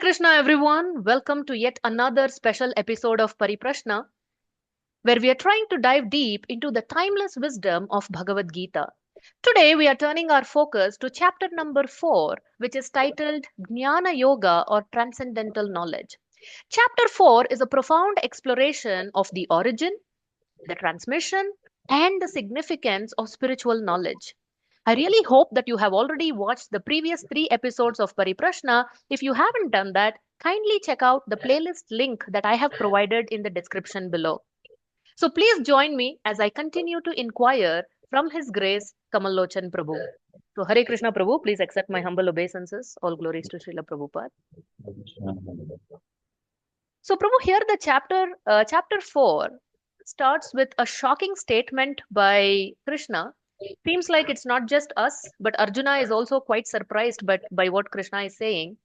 Krishna, everyone. Welcome to yet another special episode of Pariprashna, where we are trying to dive deep into the timeless wisdom of Bhagavad Gita. Today, we are turning our focus to chapter number 4, which is titled Jnana Yoga or Transcendental Knowledge. Chapter 4 is a profound exploration of the origin, the transmission, and the significance of spiritual knowledge. I really hope that you have already watched the previous 3 episodes of Pariprashna. If you haven't done that, kindly check out the playlist link that I have provided in the description below. So please join me as I continue to inquire from His Grace Kamalochan Prabhu. So Hare Krishna Prabhu, please accept my humble obeisances. All glories to Srila Prabhupada. So Prabhu, here the chapter 4 starts with a shocking statement by Krishna. Seems like it's not just us, but Arjuna is also quite surprised by what Krishna is saying.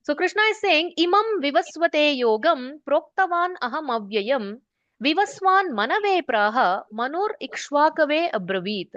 So Krishna is saying, Imam vivasvate yogam proktavan aham avyayam vivaswan manave praha manur ikshvakave abravit.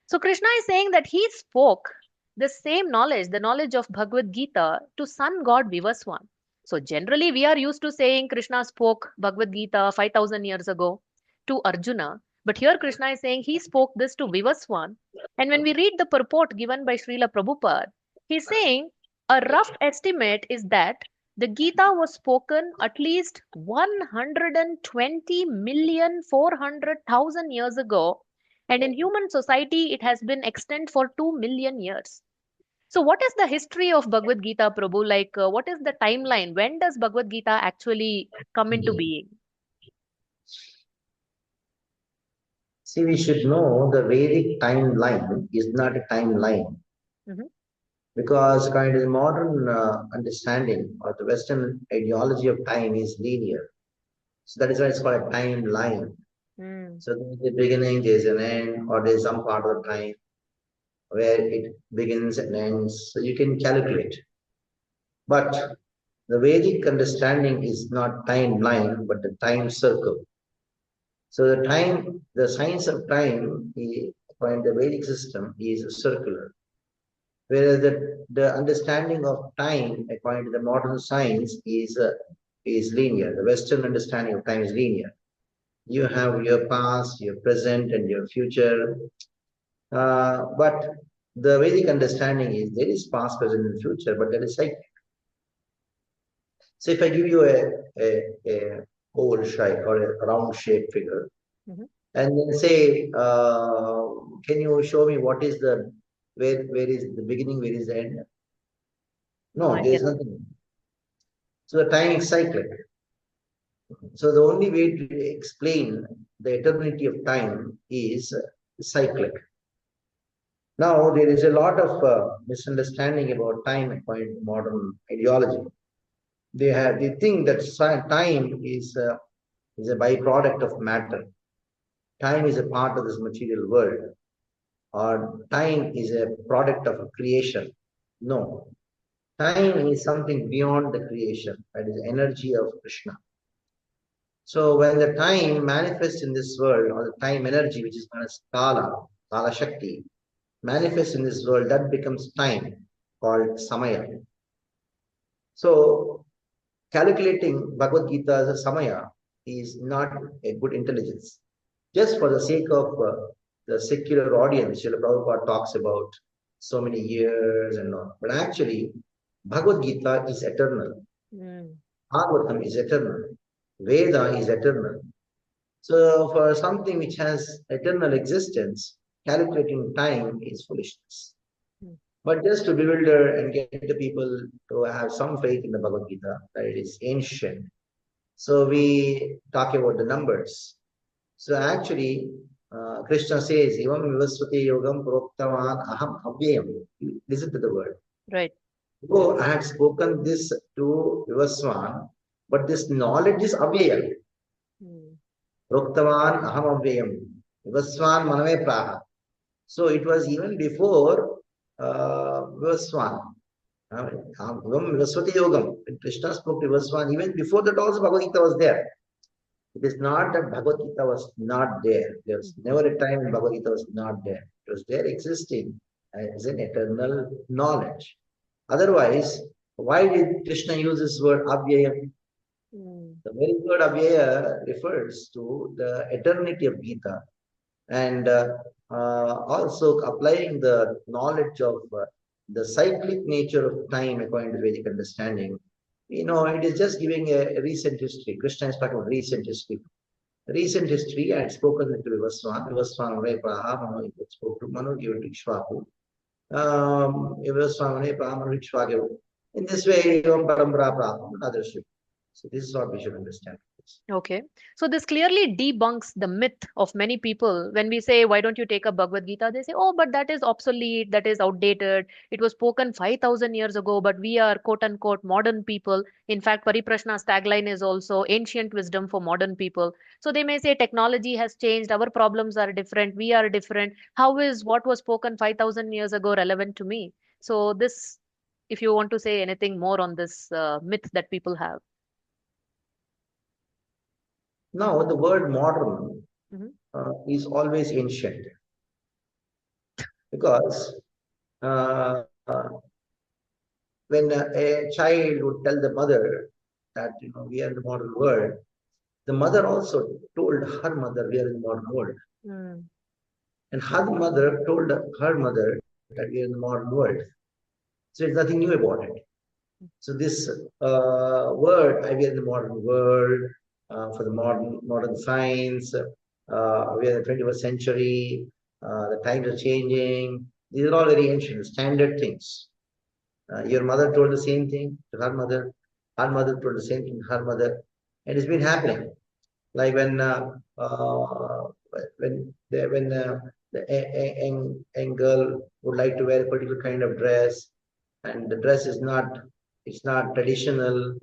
So Krishna is saying that he spoke the same knowledge, the knowledge of Bhagavad Gita, to sun god Vivaswan. So generally we are used to saying Krishna spoke Bhagavad Gita 5000 years ago to Arjuna. But here Krishna is saying he spoke this to Vivaswan. And when we read the purport given by Srila Prabhupada, he's saying a rough estimate is that the Gita was spoken at least 120,400,000 years ago, and in human society it has been extant for 2 million years. So what is the history of Bhagavad Gita, Prabhu? Like, what is the timeline? When does Bhagavad Gita actually come into being? See, we should know the Vedic timeline is not a timeline because kind of the modern understanding or the Western ideology of time is linear. So that is why it's called a timeline. So there's a beginning, there's an end, or there's some part of the time where it begins and ends. So you can calculate. But the Vedic understanding is not timeline, but the time circle. So the science of time, according to the Vedic system, is circular. Whereas the understanding of time, according to the modern science, is linear. The Western understanding of time is linear. You have your past, your present, and your future. But the Vedic understanding is there is past, present, and future, but there is cyclic. So if I give you a oval shape or a round shaped figure, and then say, can you show me what is the where is the beginning, where is the end? No, there is nothing. So the time is cyclic. So the only way to explain the eternity of time is cyclic. Now there is a lot of misunderstanding about time according to modern ideology. They think that time is a byproduct of matter. Time is a part of this material world, or time is a product of a creation. No. Time is something beyond the creation. That is the energy of Krishna. So when the time manifests in this world, or the time energy, which is known as Kala Shakti, manifests in this world, that becomes time, called Samaya. So calculating Bhagavad Gita as a Samaya is not a good intelligence. Just for the sake of the secular audience, Srila Prabhupada talks about so many years and all. But actually, Bhagavad Gita is eternal. Bhagavatam is eternal. Veda is eternal. So for something which has eternal existence, calculating time is foolishness. But just to bewilder and get the people to have some faith in the Bhagavad Gita, that it is ancient. So we talk about the numbers. So actually, Krishna says, Evam vivasvati yogam proktavan aham avyayam. Listen to the word. Right. So I had spoken this to Vivaswan, but this knowledge is avyayam. Proktavan aham avyayam. Vivaswan manave praha. So it was even before Vivaswan. Evam vivasvati yogam. Krishna spoke to Vivaswan. Even before that also Bhagavad Gita was there. It is not that Bhagavad Gita was not there. There was never a time when Bhagavad Gita was not there. It was there existing as an eternal knowledge. Otherwise, Why did Krishna use this word avyayam? The very word avyaya refers to the eternity of Gita, and also applying the knowledge of the cyclic nature of time according to Vedic understanding. It is just giving a recent history. Krishna is talking about recent history. Recent history, I had spoken to Vivaswamane Praha, Mano spoke to Manu, given to Ishwaku. Vivaswamane Praha, Manu, Ishwaku. In this way, Evam Parambara Praha, another ship. So this is what we should understand. Okay. So this clearly debunks the myth of many people. When we say, why don't you take up Bhagavad Gita? They say, oh, but that is obsolete, that is outdated. It was spoken 5,000 years ago, but we are quote unquote modern people. In fact, Pariprashna's tagline is also ancient wisdom for modern people. So they may say technology has changed, our problems are different, we are different. How is what was spoken 5,000 years ago relevant to me? So this, if you want to say anything more on this myth that people have. Now, the word modern Mhm. is always ancient because uh, when a child would tell the mother that we are in the modern world, the mother also told her mother we are in the modern world, and her mother told her mother that we are in the modern world. So it's nothing new about it. So this word, we are in the modern world, for the modern science, we are in the 21st century, the times are changing. These are all very ancient, standard things. Your mother told the same thing to her mother told the same thing to her mother, and it's been happening. Like when a girl would like to wear a particular kind of dress, and the dress is not traditional,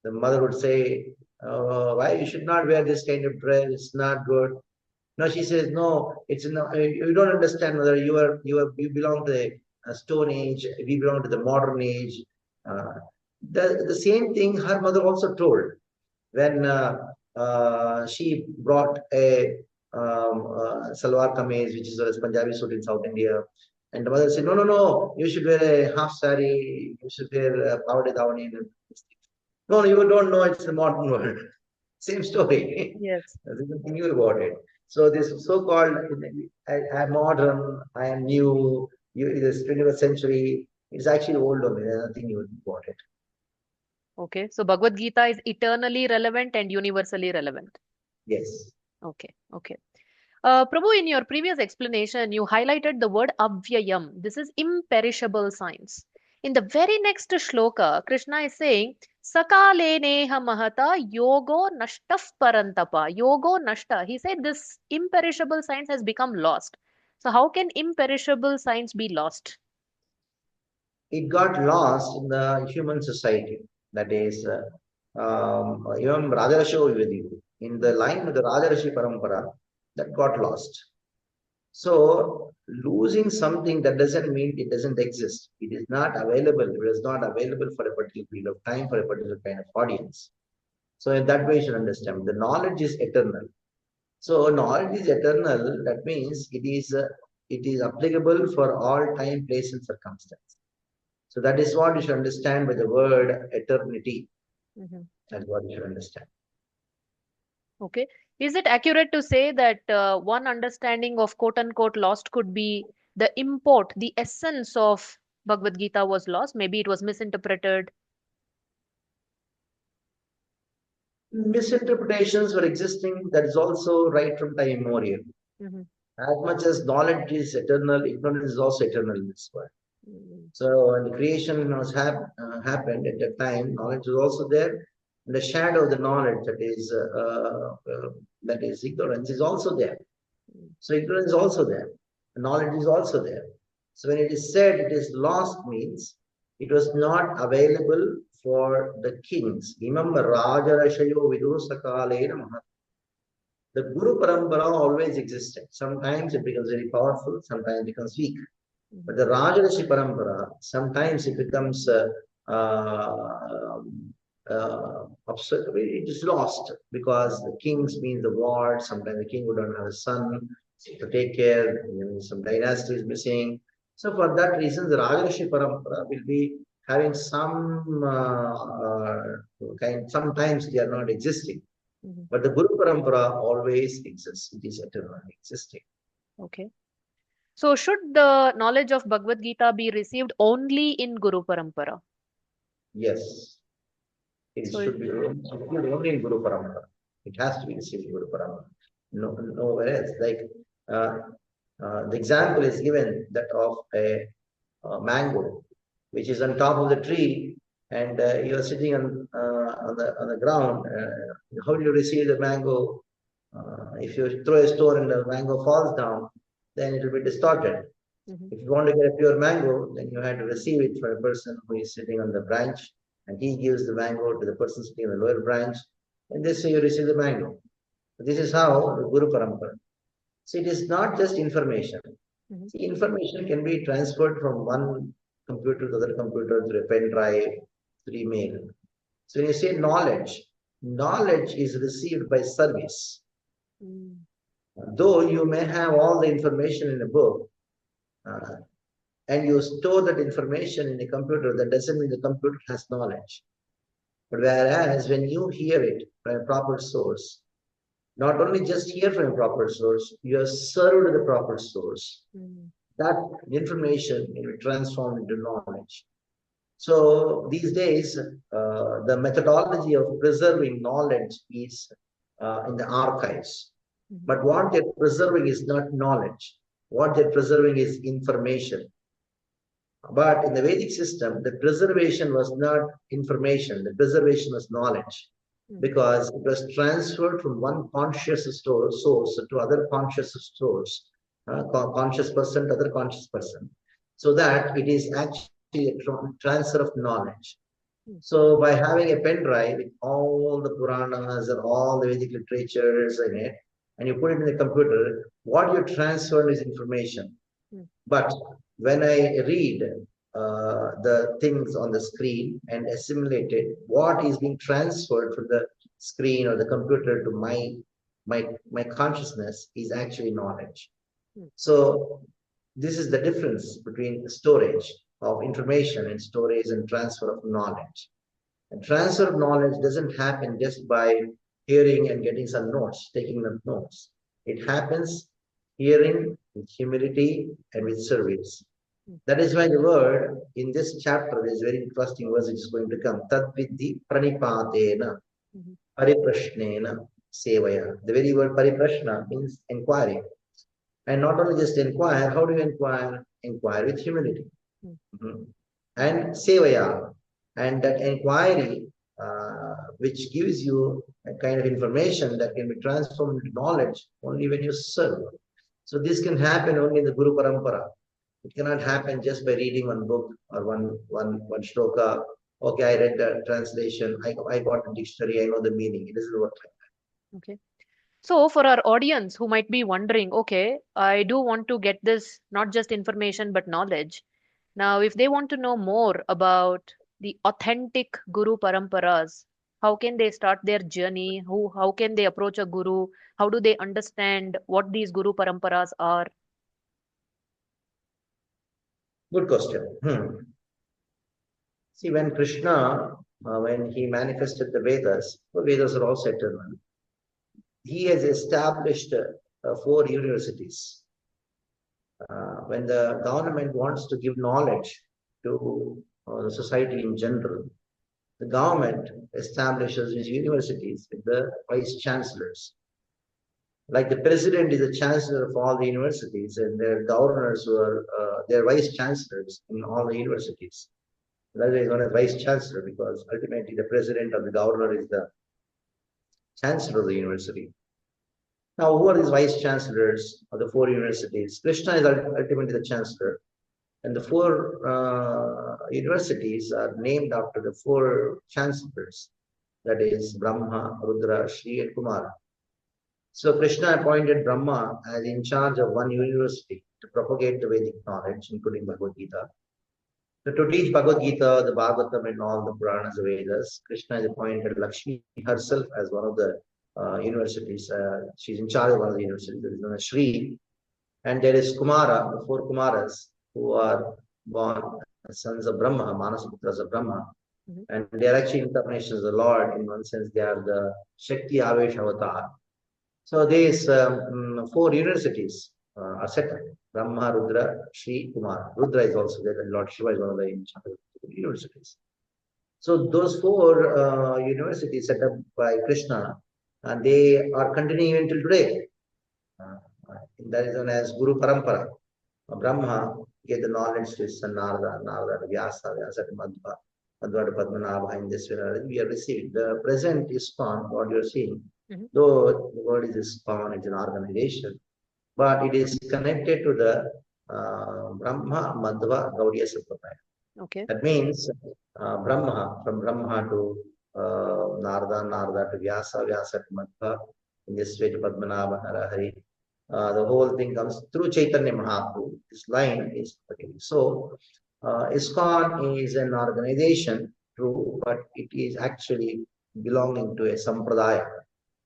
the mother would say, why you should not wear this kind of dress, it's not good. No, she says, no, it's no, you don't understand, mother. You belong to the stone age, we belong to the modern age. uh, the same thing her mother also told when she brought a salwar kameez, which is a Punjabi suit in South India. And the mother said, no, no, no, you should wear a half sari, you should wear a pavade davani. No, you don't know, it's the modern world. Same story. Yes. There's nothing new about it. So this so-called, I am modern, I am new, this 21st century, it's actually old only. There's nothing new about it. Okay. So Bhagavad Gita is eternally relevant and universally relevant. Yes. Okay. Okay. Prabhu, in your previous explanation, you highlighted the word avyayam. This is imperishable signs. In the very next shloka, Krishna is saying, Sakale neha mahata yogo nashtaf parantapa. Yogo nashta. He said this imperishable science has become lost. So how can imperishable science be lost? It got lost in the human society. That is, even Rajarshi Vidyu, in the line of the Rajarshi Parampara, that got lost. So, losing something that doesn't mean it doesn't exist. It is not available. It is not available for a particular period of time for a particular kind of audience. So, in that way, you should understand the knowledge is eternal. So, knowledge is eternal. That means it is applicable for all time, place, and circumstance. So that is what you should understand by the word eternity. That's what you should understand. Okay. Is it accurate to say that one understanding of quote unquote lost could be the import, the essence of Bhagavad Gita was lost? Maybe it was misinterpreted. Misinterpretations were existing. That is also right from time immemorial. Mhm. As much as knowledge is eternal, ignorance is also eternal in this world. So when the creation was happened at that time, knowledge was also there. And the shadow of the knowledge, that is ignorance, is also there. So ignorance is also there. Knowledge is also there. So when it is said it is lost, means it was not available for the kings. Remember, Rajarashayo Vidursakalena Maha. The Guru Parambara always existed. Sometimes it becomes very powerful, sometimes it becomes weak. But the Rajarashi Parampara, sometimes it becomes it is lost because the kings means the ward. Sometimes the king would not have a son to take care. Some dynasty is missing. So for that reason, the Rajarashi Parampara will be having some sometimes they are not existing. But the Guru Parampara always exists. It is eternally existing. Okay. So should the knowledge of Bhagavad Gita be received only in Guru Parampara? Yes. It should be only in Guru Parampara. It has to be received in Guru Parampara. Nowhere else. Like the example is given that of a mango, which is on top of the tree, and you are sitting on the ground. How do you receive the mango? If you throw a stone and the mango falls down, then it will be distorted. If you want to get a pure mango, then you have to receive it from a person who is sitting on the branch, and he gives the mango to the person sitting on the lower branch, and this way you receive the mango. This is how the Guru Parampara. So it is not just information. See, information can be transferred from one computer to the other computer through a pen drive, through email. So when you say knowledge, knowledge is received by service. Though you may have all the information in a book, and you store that information in a computer, that doesn't mean the computer has knowledge. But whereas when you hear it from a proper source, not only just hear from a proper source, you are served the proper source. That information will be transformed into knowledge. So these days, the methodology of preserving knowledge is in the archives. But what they're preserving is not knowledge. What they're preserving is information. But in the Vedic system, the preservation was not information. The preservation was knowledge. Because it was transferred from one conscious source to other conscious source, conscious person to other conscious person, so that it is actually a transfer of knowledge. So by having a pen drive with all the Puranas and all the Vedic literatures in it, and you put it in the computer, what you transfer is information. But when I read the things on the screen and assimilate it, what is being transferred from the screen or the computer to my consciousness is actually knowledge. So this is the difference between storage of information and storage and transfer of knowledge. And transfer of knowledge doesn't happen just by hearing and getting some notes, taking the notes. It happens hearing with humility and with service. That is why the word in this chapter is very interesting verse which is going to come. Tad vidhi pranipatena pariprashnena sevaya. The very word pariprashna means inquiry. And not only just inquire, how do you inquire? Inquire with humility. And sevaya. And that inquiry, which gives you a kind of information that can be transformed into knowledge only when you serve. So this can happen only in the Guru Parampara. It cannot happen just by reading one book or one shloka. Okay, I read the translation. I got a dictionary. I know the meaning. It doesn't work like that. Okay. So for our audience who might be wondering, okay, I do want to get this not just information but knowledge. Now, if they want to know more about the authentic Guru Paramparas, how can they start their journey? How can they approach a guru? How do they understand what these Guru Paramparas are? Good question. See, when Krishna, when he manifested the Vedas are also eternal. He has established 4 universities. When the government wants to give knowledge to the society in general, the government establishes these universities with the vice chancellors. Like the president is the chancellor of all the universities, and their governors who are their vice chancellors in all the universities. That is known as vice chancellor because ultimately the president or the governor is the chancellor of the university. Now, who are these vice chancellors of the 4 universities? Krishna is ultimately the chancellor. And the 4 universities are named after the 4 chancellors. That is Brahma, Rudra, Shri, and Kumara. So Krishna appointed Brahma as in charge of one university to propagate the Vedic knowledge, including Bhagavad Gita. So to teach Bhagavad Gita, the Bhagavatam, and all the Puranas, the Vedas, Krishna has appointed Lakshmi herself as one of the universities. She's in charge of one of the universities, that is known as Shri. And there is Kumara, the 4 Kumaras, who are born sons of Brahma, Manasaputras of Brahma, and they are actually incarnations of the Lord. In one sense, they are the Shakti Avesh Avatar. So these 4 universities are set up: Brahma, Rudra, Shri, Kumar. Rudra is also there, and Lord Shiva is one of the universities. So those 4 universities set up by Krishna, and they are continuing until today. That is known as Guru Parampara. Brahma gave the knowledge to his son Narada, Narada to Vyasa, Vyasa to Madhva, Madhva to Padmanabha. In this way, we are receiving. The present ISKCON, what you are seeing, though the word is ISKCON, it's an organization, but it is connected to the Brahma, Madhva, Gaudiya Sampradaya. Okay. That means Brahma, from Brahma to Narada, Narada to Vyasa, Vyasa to Madhva, in this way to Padmanabha, Narahari. The whole thing comes through Chaitanya Mahaprabhu. This line is okay. So, ISKCON is an organization, true, but it is actually belonging to a sampradaya.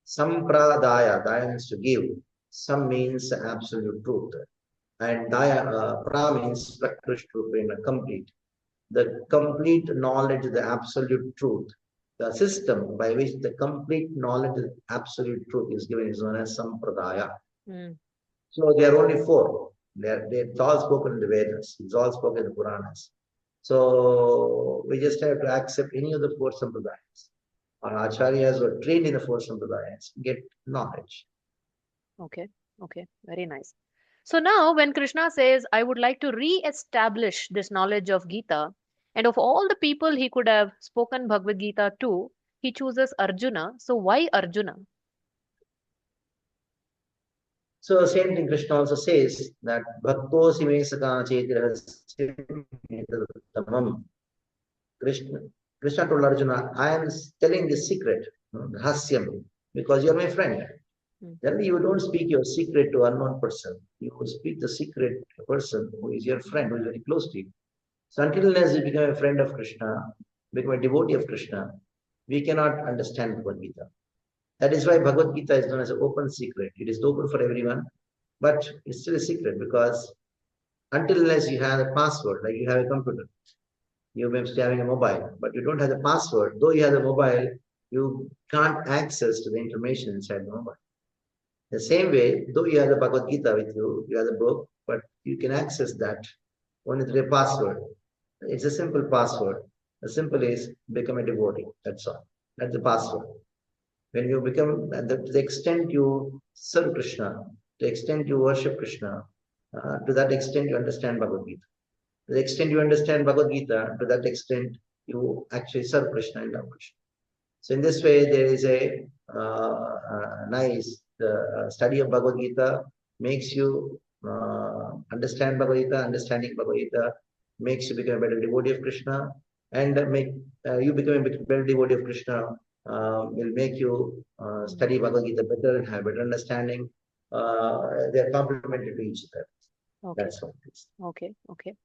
Sampradaya, daya means to give. Sam means absolute truth. And daya, pra means prakrushtrupena, complete. The complete knowledge of the absolute truth. The system by which the complete knowledge of absolute truth is given is known as sampradaya. So there are only 4. It's all spoken in the Vedas. It's all spoken in the Puranas. So we just have to accept any of the 4 sampradayas. Our acharyas were trained in the 4 sampradayas, get knowledge. Okay, okay, very nice. So now when Krishna says, I would like to re-establish this knowledge of Gita, and of all the people he could have spoken Bhagavad Gita to, he chooses Arjuna. So why Arjuna? So same thing Krishna also says that Bhaktosi me saka Krishna told Arjuna, I am telling the secret, Rahasyam, because you are my friend. Then you don't speak your secret to unknown person. You speak the secret to a person who is your friend, who is very close to you. So until unless you become a friend of Krishna, become a devotee of Krishna, we cannot understand Bhagavad Gita. That is why Bhagavad Gita is known as an open secret. It is open for everyone, but it's still a secret because until unless you have a password, like you have a computer, you may be having a mobile, but you don't have the password. Though you have the mobile, you can't access to the information inside the mobile. The same way, though you have the Bhagavad Gita with you, you have the book, but you can access that only through a password. It's a simple password. The simple is become a devotee. That's all. That's the password. When you become, to the extent you serve Krishna, to the extent you worship Krishna, to that extent you understand Bhagavad Gita. To the extent you understand Bhagavad Gita, to that extent you actually serve Krishna and love Krishna. So in this way, there is a nice study of Bhagavad Gita makes you understand Bhagavad Gita. Understanding Bhagavad Gita makes you become a better devotee of Krishna, and make you become a better devotee of Krishna will make you study Bhagavad Gita better and have better understanding. They are complementary to each other. Okay. That's what it is. Okay, okay.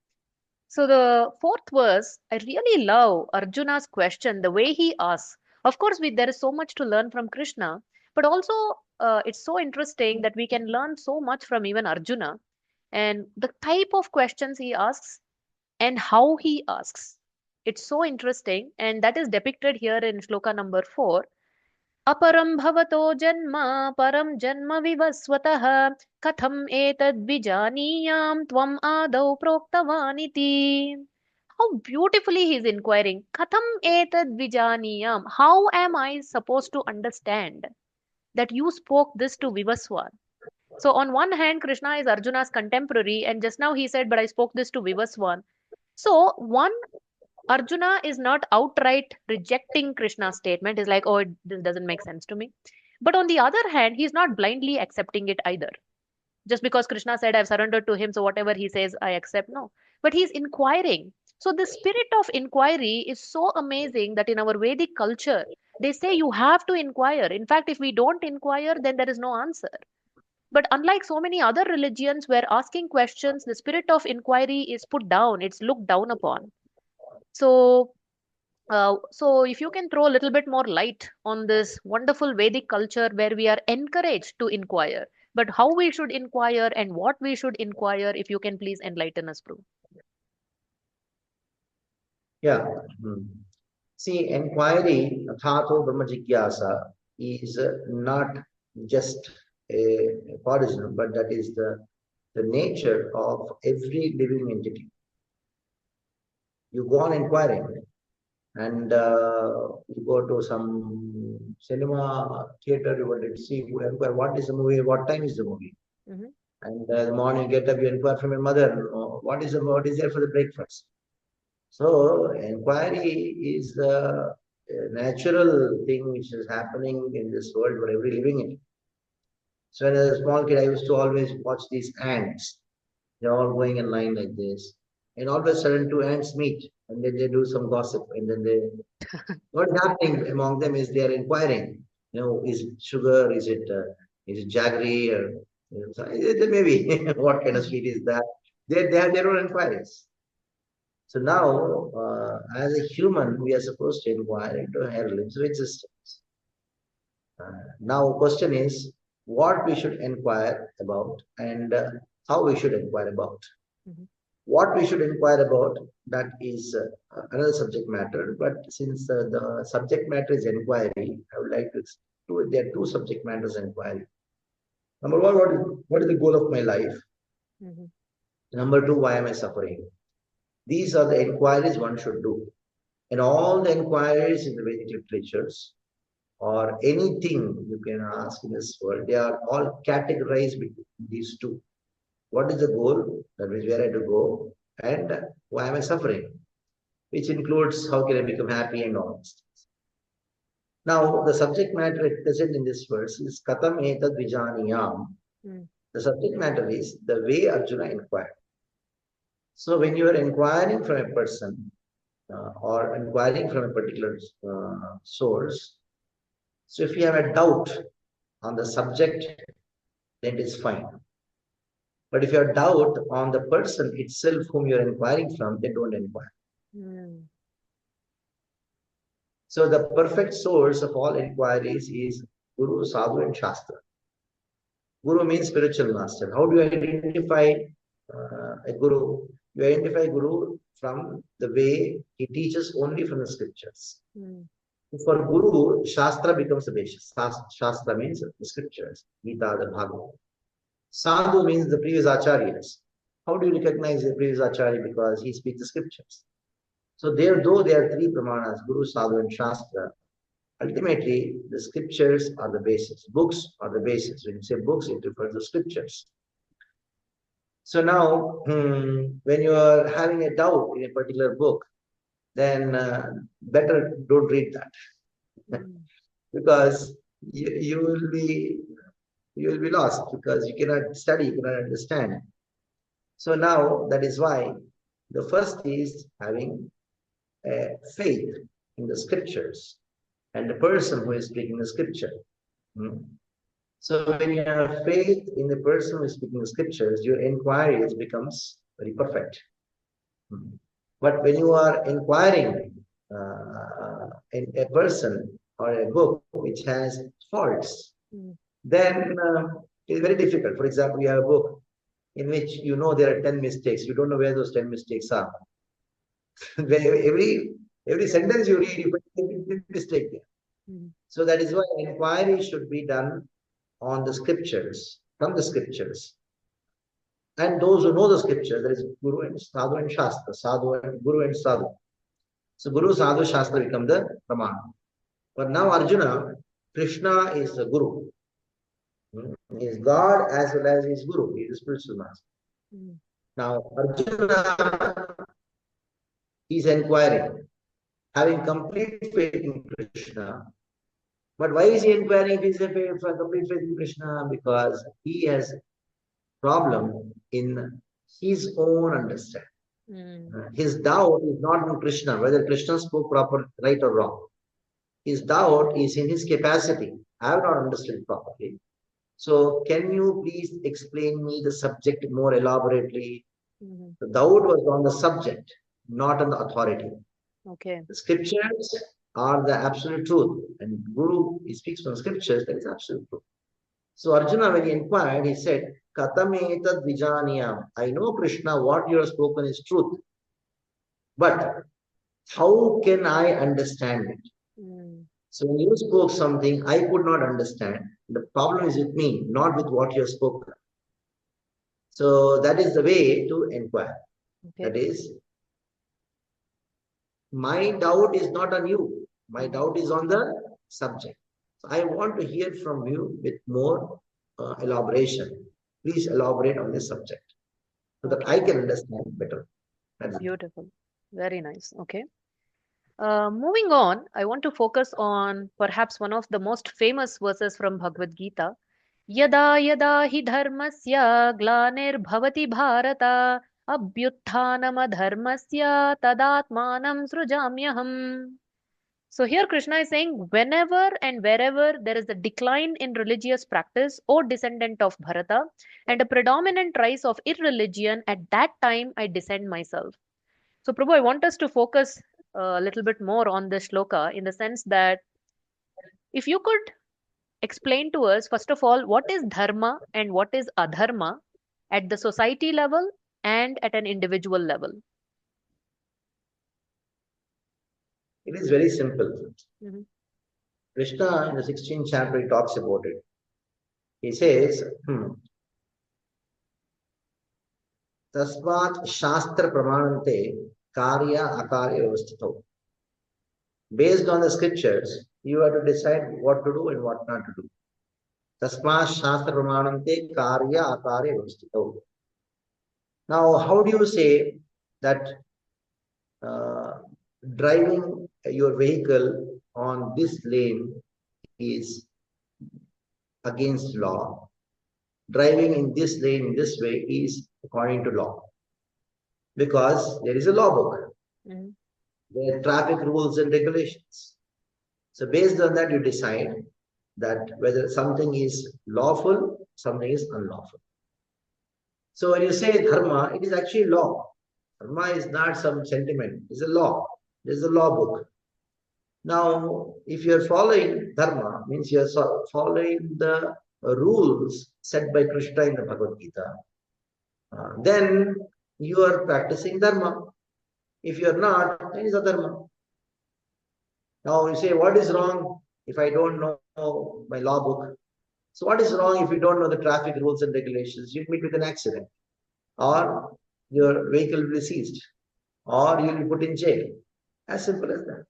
So the 4th verse, I really love Arjuna's question, the way he asks. Of course, there is so much to learn from Krishna, but also it's so interesting that we can learn so much from even Arjuna and the type of questions he asks and how he asks. It's so interesting, and that is depicted here in shloka number 4. अपरं भवतो जन्म परं जन्म विवस्वतः कथम् एतद्विजानीयां त्वम् आदौ प्रोक्तवानिति. How beautifully he is inquiring. Katham etadvijaniyam. How am I supposed to understand that you spoke this to Vivaswan? So on one hand, Krishna is Arjuna's contemporary, and just now he said, but I spoke this to Vivaswan. So one, Arjuna is not outright rejecting Krishna's statement. He's like, oh, this doesn't make sense to me. But on the other hand, he's not blindly accepting it either. Just because Krishna said, I've surrendered to him, so whatever he says, I accept. No. But he's inquiring. So the spirit of inquiry is so amazing that in our Vedic culture, they say you have to inquire. In fact, if we don't inquire, then there is no answer. But unlike so many other religions where asking questions, the spirit of inquiry is put down, it's looked down upon. So if you can throw a little bit more light on this wonderful Vedic culture where we are encouraged to inquire, but how we should inquire and what we should inquire, if you can please enlighten us, Prabhu. Yeah. See, inquiry, Athato Brahma Jigyasa, is not just a origin, but that is the nature of every living entity. You go on inquiring, and you go to some cinema theater, you want to see, you inquire what is the movie, what time is the movie. And the morning you get up, you inquire from your mother, what is there for the breakfast. So inquiry is the natural thing which is happening in this world for every living entity. So when I was a small kid, I used to always watch these ants. They're all going in line like this. And all of a sudden, two ants meet, and then they do some gossip. And then what's happening among them is they are inquiring. Is it sugar? Is it jaggery? Or maybe what kind of sweet is that? They have their own inquiries. So now, as a human, we are supposed to inquire into higher limbs of existence. Now, question is what we should inquire about and how we should inquire about. What we should inquire about, that is another subject matter. But since the subject matter is inquiry, I would like to explain there are two subject matters inquiry. Number one, what is the goal of my life? Number two, why am I suffering? These are the inquiries one should do. And all the inquiries in the Vedic literatures or anything you can ask in this world, they are all categorized between these two. What is the goal? That is where I have to go. And why am I suffering? Which includes how can I become happy and all these things. Now, the subject matter present in this verse is Katam Etad Vijaniyam. The subject matter is the way Arjuna inquired. So when you are inquiring from a person or inquiring from a particular source, so if you have a doubt on the subject, then it is fine. But if you have doubt on the person itself whom you are inquiring from, then don't inquire. So the perfect source of all inquiries is Guru, Sadhu, and Shastra. Guru means spiritual master. How do you identify a Guru? You identify Guru from the way he teaches only from the scriptures. For Guru, Shastra becomes the basis. Shastra means the scriptures, Gita, the Bhagavad. Sadhu means the previous acharyas. How do you recognize the previous acharya? Because he speaks the scriptures. So though there are three pramanas, Guru, Sadhu, and Shastra, ultimately the scriptures are the basis. Books are the basis. When you say books, it refers to scriptures. So now, when you are having a doubt in a particular book, then better don't read that. Because you will be lost, because you cannot study, you cannot understand. So now that is why the first is having faith in the scriptures and the person who is speaking the scripture. So when you have faith in the person who is speaking the scriptures, your inquiries becomes very perfect. But when you are inquiring in a person or a book which has faults, then it's very difficult. For example, you have a book in which you know there are 10 mistakes. You don't know where those 10 mistakes are. every sentence you read, you find a mistake there. So that is why inquiry should be done on the scriptures, from the scriptures. And those who know the scriptures, there is Guru and Sadhu and Shastra, Sadhu and Guru and Sadhu. So Guru, Sadhu, Shastra become the Pramana. But now Arjuna, Krishna is the Guru. He is God as well as he is Guru. He is the spiritual master. Now Arjuna is inquiring, having complete faith in Krishna. But why is he inquiring if he has complete faith in Krishna? Because he has problem in his own understanding. His doubt is not in Krishna, whether Krishna spoke proper, right or wrong. His doubt is in his capacity. I have not understood properly. So can you please explain me the subject more elaborately? The doubt was on the subject, not on the authority. Okay. The scriptures are the absolute truth. And Guru, he speaks from scriptures, that is absolute truth. So Arjuna, when he inquired, he said, Katametad Vijaniyam. I know, Krishna, what you have spoken is truth. But how can I understand it? So when you spoke something, I could not understand. The problem is with me, not with what you have spoken. So that is the way to inquire. Okay. That is, my doubt is not on you. My doubt is on the subject. So I want to hear from you with more elaboration. Please elaborate on this subject so that I can understand better. That's beautiful. Very nice. Okay. Moving on, I want to focus on perhaps one of the most famous verses from Bhagavad Gita. Yada yada hi dharmasya glanir bharata abhyutthanam dharmasya tadatmanam srujamyaham. So here Krishna is saying, whenever and wherever there is a decline in religious practice, O descendant of Bharata, and a predominant rise of irreligion, at that time I descend myself. So Prabhu, I want us to focus a little bit more on this shloka in the sense that if you could explain to us, first of all, what is dharma and what is adharma at the society level and at an individual level. It is very simple. Krishna in the 16th chapter he talks about it. He says, Tasmat Shastra Pramanante Karya Akarya Vyavastito. Based on the scriptures, you have to decide what to do and what not to do. Tasmat Shastra Pramanante Karya Akarya Vyavastito. Now, how do you say that driving your vehicle on this lane is against law? Driving in this lane in this way is according to law. Because there is a law book. There are traffic rules and regulations. So based on that, you decide that whether something is lawful, something is unlawful. So when you say dharma, it is actually law. Dharma is not some sentiment. It's a law. There's a law book. Now, if you are following dharma, means you are following the rules set by Krishna in the Bhagavad Gita, then you are practicing dharma. If you are not, then it is adharma. Now you say, what is wrong if I don't know my law book? So what is wrong if you don't know the traffic rules and regulations? You'll meet with an accident, or your vehicle will be seized, or you'll be put in jail. As simple as that.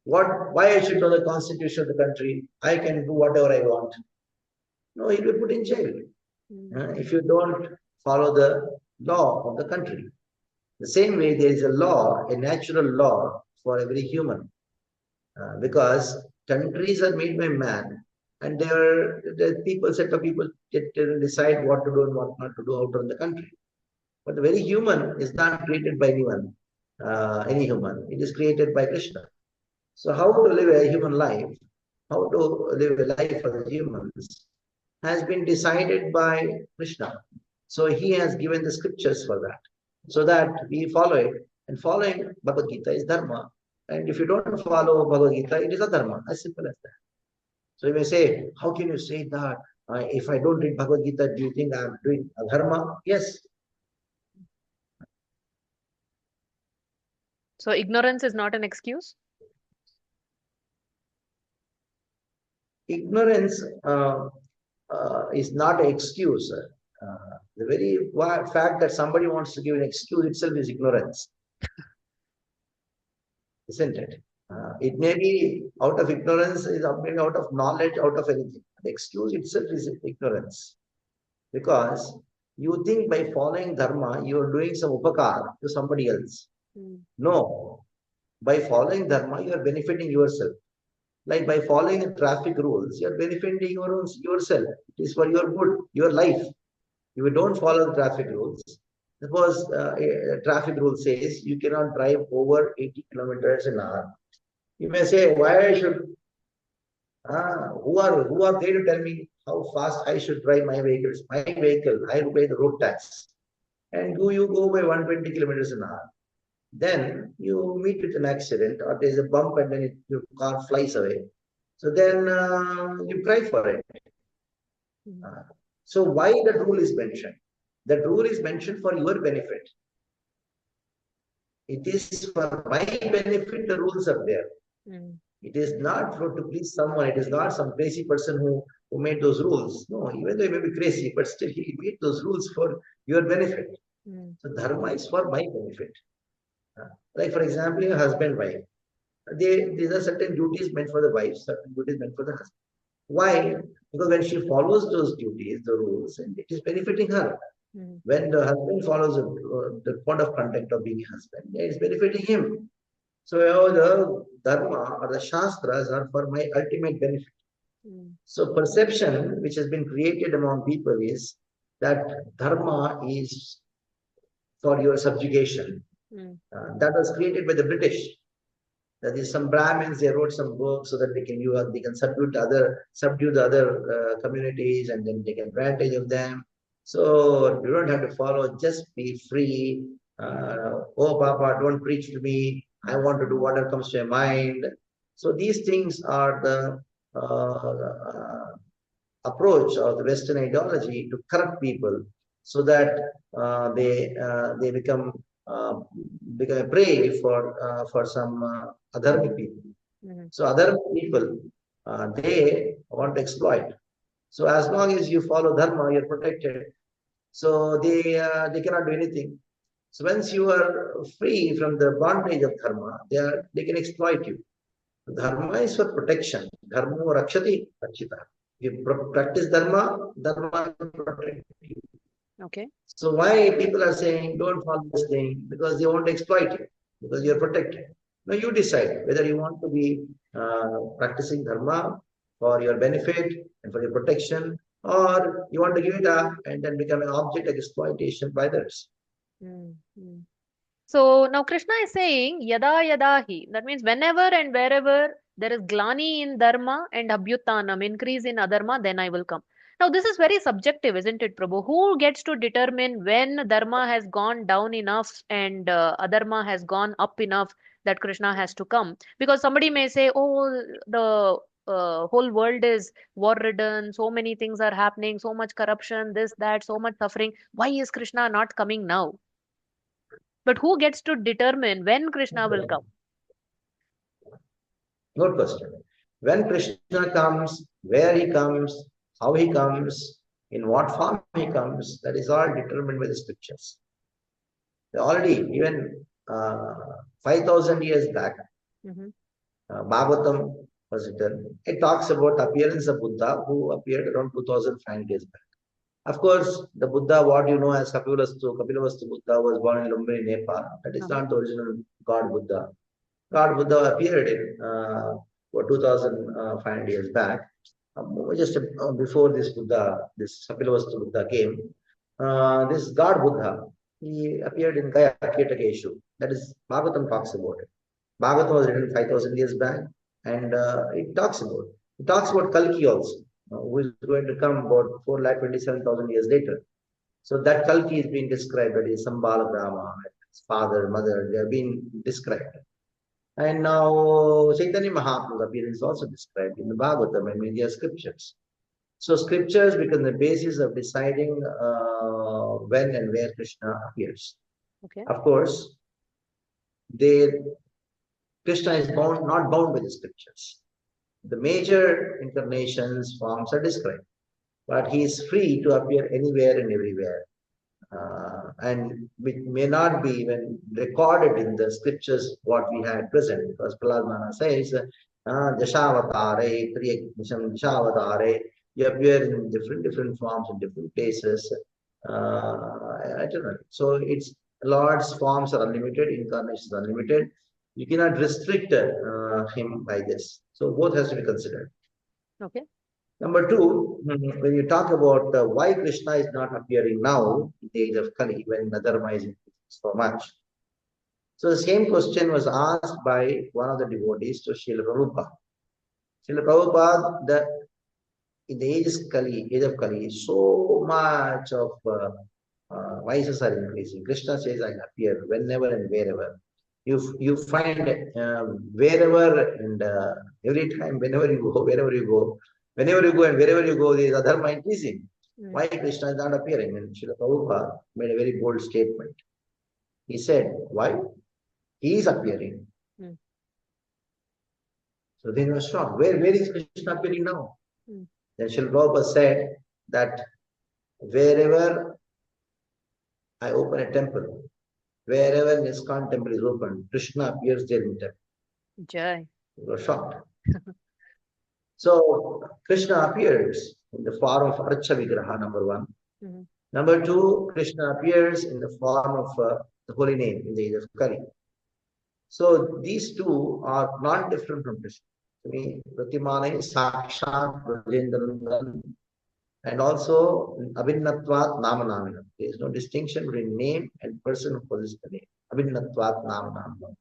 Why I should know the constitution of the country? I can do whatever I want. No, you'll be put in jail if you don't follow the law of the country. The same way, there is a law, a natural law for every human, because countries are made by man, and the people, set of people decide what to do and what not to do out of the country. But the very human is not created by anyone, any human. It is created by Krishna. So how to live a human life, how to live a life for the humans, has been decided by Krishna. So he has given the scriptures for that, so that we follow it. And following Bhagavad Gita is dharma. And if you don't follow Bhagavad Gita, it is adharma. As simple as that. So you may say, how can you say that? If I don't read Bhagavad Gita, do you think I am doing adharma? Yes. So ignorance is not an excuse? Ignorance is not an excuse. The very fact that somebody wants to give an excuse itself is ignorance. Isn't it? It may be out of ignorance, maybe out of knowledge, out of anything. The excuse itself is ignorance. Because you think by following dharma, you are doing some upakar to somebody else. No. By following dharma, you are benefiting yourself. Like by following the traffic rules, you are benefiting yourself. It is for your good, your life. If you don't follow the traffic rules, suppose a traffic rule says you cannot drive over 80 kilometers an hour. You may say, why I should? Who are they to tell me how fast I should drive my vehicle? It's my vehicle. I will pay the road tax. And you go by 120 kilometers an hour. Then you meet with an accident, or there's a bump and then your car flies away. So then you cry for it. So why that rule is mentioned? That rule is mentioned for your benefit. It is for my benefit, the rules are there. It is not for to please someone. It is not some crazy person who made those rules. No, even though he may be crazy, but still he made those rules for your benefit. So Dharma is for my benefit. Like for example, a husband, wife. These are certain duties meant for the wife, certain duties meant for the husband. Why? Because when she follows those duties, the rules, and it is benefiting her. When the husband follows the code of conduct of being a husband, it is benefiting him. So the Dharma or the Shastras are for my ultimate benefit. So perception which has been created among people is that Dharma is for your subjugation. That was created by the British. That is, some Brahmins, they wrote some books so that they can subdue the other communities, and then take advantage of them. So you don't have to follow, just be free. Oh, Papa, don't preach to me. I want to do whatever comes to my mind. So these things are the approach of the Western ideology to corrupt people, so that they become a prey for some other people. So other people, they want to exploit. So as long as you follow Dharma, you're protected. So they cannot do anything. So once you are free from the bondage of Dharma, they can exploit you. Dharma is for protection. Dharma rakshati rachita. You practice Dharma, Dharma will protect you. Okay. So why people are saying don't follow this thing? Because they want to exploit you, because you're protected. Now you decide whether you want to be practicing Dharma for your benefit and for your protection, or you want to give it up and then become an object of exploitation by others. So now Krishna is saying yada yada hi. That means whenever and wherever there is glani in dharma and abhyutanam, increase in adharma, then I will come. Now this is very subjective, isn't it, Prabhu? Who gets to determine when dharma has gone down enough and adharma has gone up enough that Krishna has to come? Because somebody may say, oh, the whole world is war-ridden, so many things are happening, so much corruption, this, that, so much suffering. Why is Krishna not coming now? But who gets to determine when Krishna will come? Good question. When Krishna comes, where he comes, how he comes, in what form he comes, that is all determined by the scriptures. Already, even 5,000 years back, Bhagavatam was written. It talks about appearance of Buddha, who appeared around 2,500 years back. Of course, the Buddha, what you know as Kapilavastu Buddha, was born in Lumbini, Nepal. That is not the original God Buddha. God Buddha appeared in 2,500 years back. Just before this Kapilavastu Buddha came, this God Buddha, he appeared in Gaya Ketakeshu. That is, Bhagavatam talks about it. Bhagavatam was written 5,000 years back, and it talks about Kalki also, who is going to come about 4,27,000 years later. So that Kalki is being described, that is Sambala Brahma, his father, mother, they are being described. And now Chaitanya Mahaprabhu's appearance is also described in the Bhagavatam and India scriptures. So scriptures become the basis of deciding when and where Krishna appears. Okay. Of course, Krishna is not bound by the scriptures. The major incarnations, forms are described, but he is free to appear anywhere and everywhere. And it may not be even recorded in the scriptures what we had present, because Prahlad says, Dashavatare, Dashavatare, you appear in different forms in different places. I don't know. So it's Lord's forms are unlimited, incarnations are unlimited. You cannot restrict him by this. So both has to be considered. Okay. Number two, when you talk about why Krishna is not appearing now in the age of Kali, when the Dharma is increasing so much. So the same question was asked by one of the devotees to Srila Prabhupada. Srila Prabhupada, in the age of Kali, so much of vices are increasing. Krishna says, I appear whenever and wherever. You find wherever and every time, whenever you go and wherever you go, there is adharma increasing. Why Krishna is not appearing? And Srila Prabhupada made a very bold statement. He said, why? He is appearing. So they were shocked. Where is Krishna appearing now? Then Srila Prabhupada said that wherever I open a temple, wherever an ISKCON temple is open, Krishna appears there in the temple. Jai. They were shocked. So Krishna appears in the form of Archa Vigraha, number one. Number two, Krishna appears in the form of the holy name in the age of Kali. So these two are not different from Krishna. To me, Pratimane, Sakshat, Brajendrandan, and also Abhinnatvat Namanamina. There is no distinction between name and person who possesses the name. Abhinnatvat Namanamina.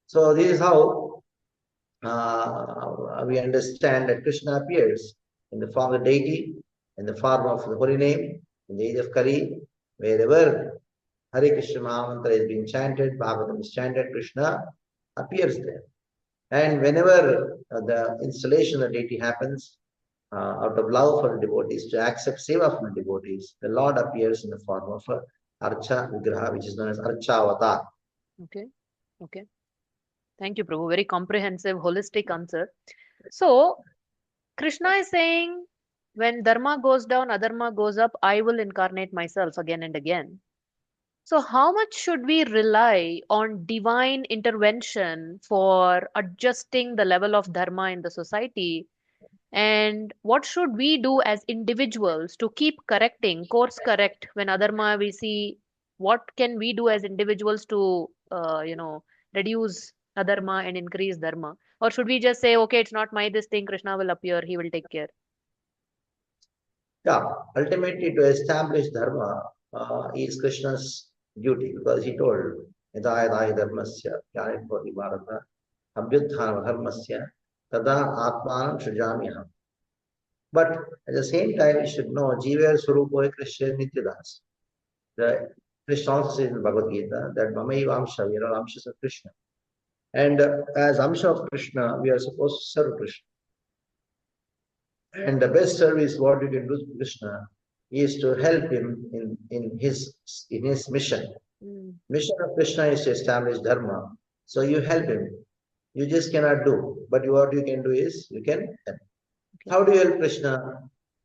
So this is how we understand that Krishna appears in the form of the deity, in the form of the holy name, in the age of Kali, wherever Hare Krishna Mahamantra is being chanted, Bhagavatam is chanted, Krishna appears there. And whenever the installation of the deity happens, out of love for the devotees, to accept seva from the devotees, the Lord appears in the form of Archa Vigraha, which is known as Archa Avatar. Okay. Okay. Thank you, Prabhu. Very comprehensive, holistic answer. So, Krishna is saying, when Dharma goes down, Adharma goes up, I will incarnate myself again and again. So, how much should we rely on divine intervention for adjusting the level of Dharma in the society? And what should we do as individuals to keep correcting, course correct when Adharma we see? What can we do as individuals to, reduce Adharma and increase Dharma? Or should we just say, okay, it's not my this thing, Krishna will appear, he will take care? Yeah, ultimately to establish Dharma is Krishna's duty, because he told, Yada yada dharmasya, jnanit bharata, abhyuthana dharmasya, tada atmanam srijamyaham. But at the same time, we should know, Jiva Swarupo Krishna Nityadas. The Krishna also says in Bhagavad Gita that Mamaiva Amsha, we are all Amshas of Krishna. And as Amsha of Krishna, we are supposed to serve Krishna. And the best service what you can do to Krishna is to help him in his mission. Mission of Krishna is to establish Dharma. So you help him. You just cannot do. But what you can do is you can help. Okay. How do you help Krishna?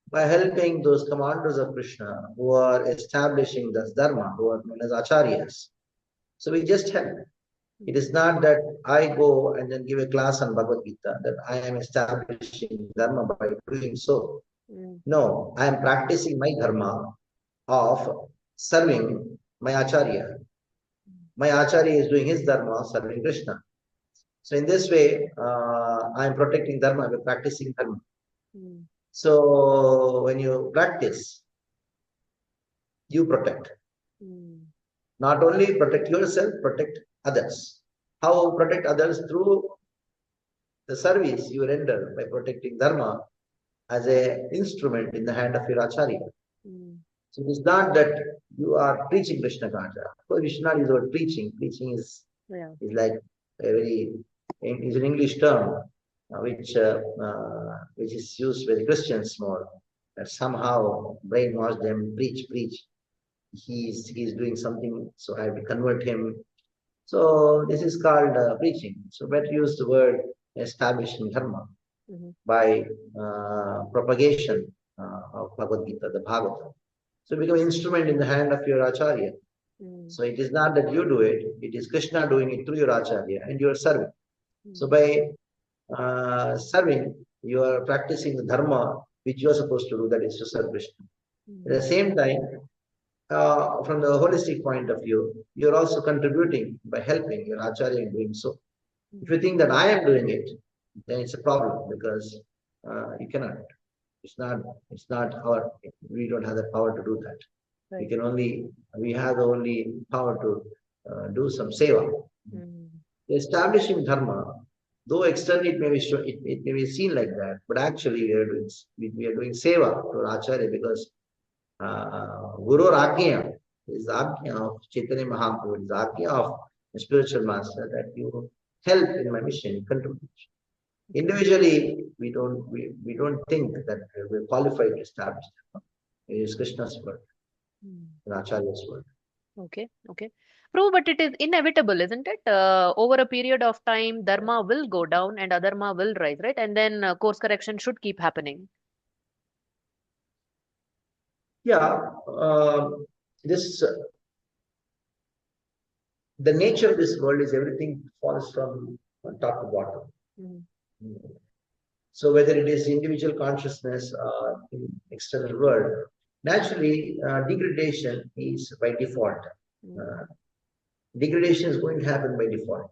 By helping those commanders of Krishna who are establishing this Dharma, who are known as Acharyas. So we just help. It is not that I go and then give a class on Bhagavad Gita, that I am establishing Dharma by doing so. No, I am practicing my Dharma of serving my Acharya. My Acharya is doing his Dharma, serving Krishna. So in this way, I am protecting Dharma by practicing Dharma. So when you practice, you protect. Not only protect yourself, protect others. How protect others? Through the service you render by protecting Dharma as an instrument in the hand of your Acharya. So it is not that you are preaching Krishna Consciousness. Of course, we should not use the word preaching. Preaching is like a very, is an English term which is used by the Christians more. That somehow brainwash them, preach. He's doing something, so I have to convert him. So this is called preaching. So better use the word establishing Dharma by propagation of Bhagavad Gita, the Bhagavatam. So become an instrument in the hand of your Acharya. So it is not that you do it, it is Krishna doing it through your Acharya and you are serving. So by serving, you are practicing the Dharma which you are supposed to do, that is to serve Krishna. At the same time, from the holistic point of view, you are also contributing by helping your Acharya in doing so. If you think that I am doing it, then it's a problem, because you cannot. It's not our, we don't have the power to do that. Right. We have the only power to do some seva. Establishing Dharma, though externally it may be seen like that, but actually we are doing seva to our Acharya, because Guru Ragya is Agya of Chaitanya Mahaprabhu, is Agya of the spiritual master, that you help in my mission, contribute. Individually, we don't think that we're qualified to establish Dharma. It is Krishna's work, and Acharya's work. Okay, okay. Prabhu, but it is inevitable, isn't it? Over a period of time, Dharma will go down and Adharma will rise, right? And then course correction should keep happening. Yeah, this the nature of this world is everything falls from top to bottom. Mm. So whether it is individual consciousness or in external world, naturally degradation is by default. Degradation is going to happen by default.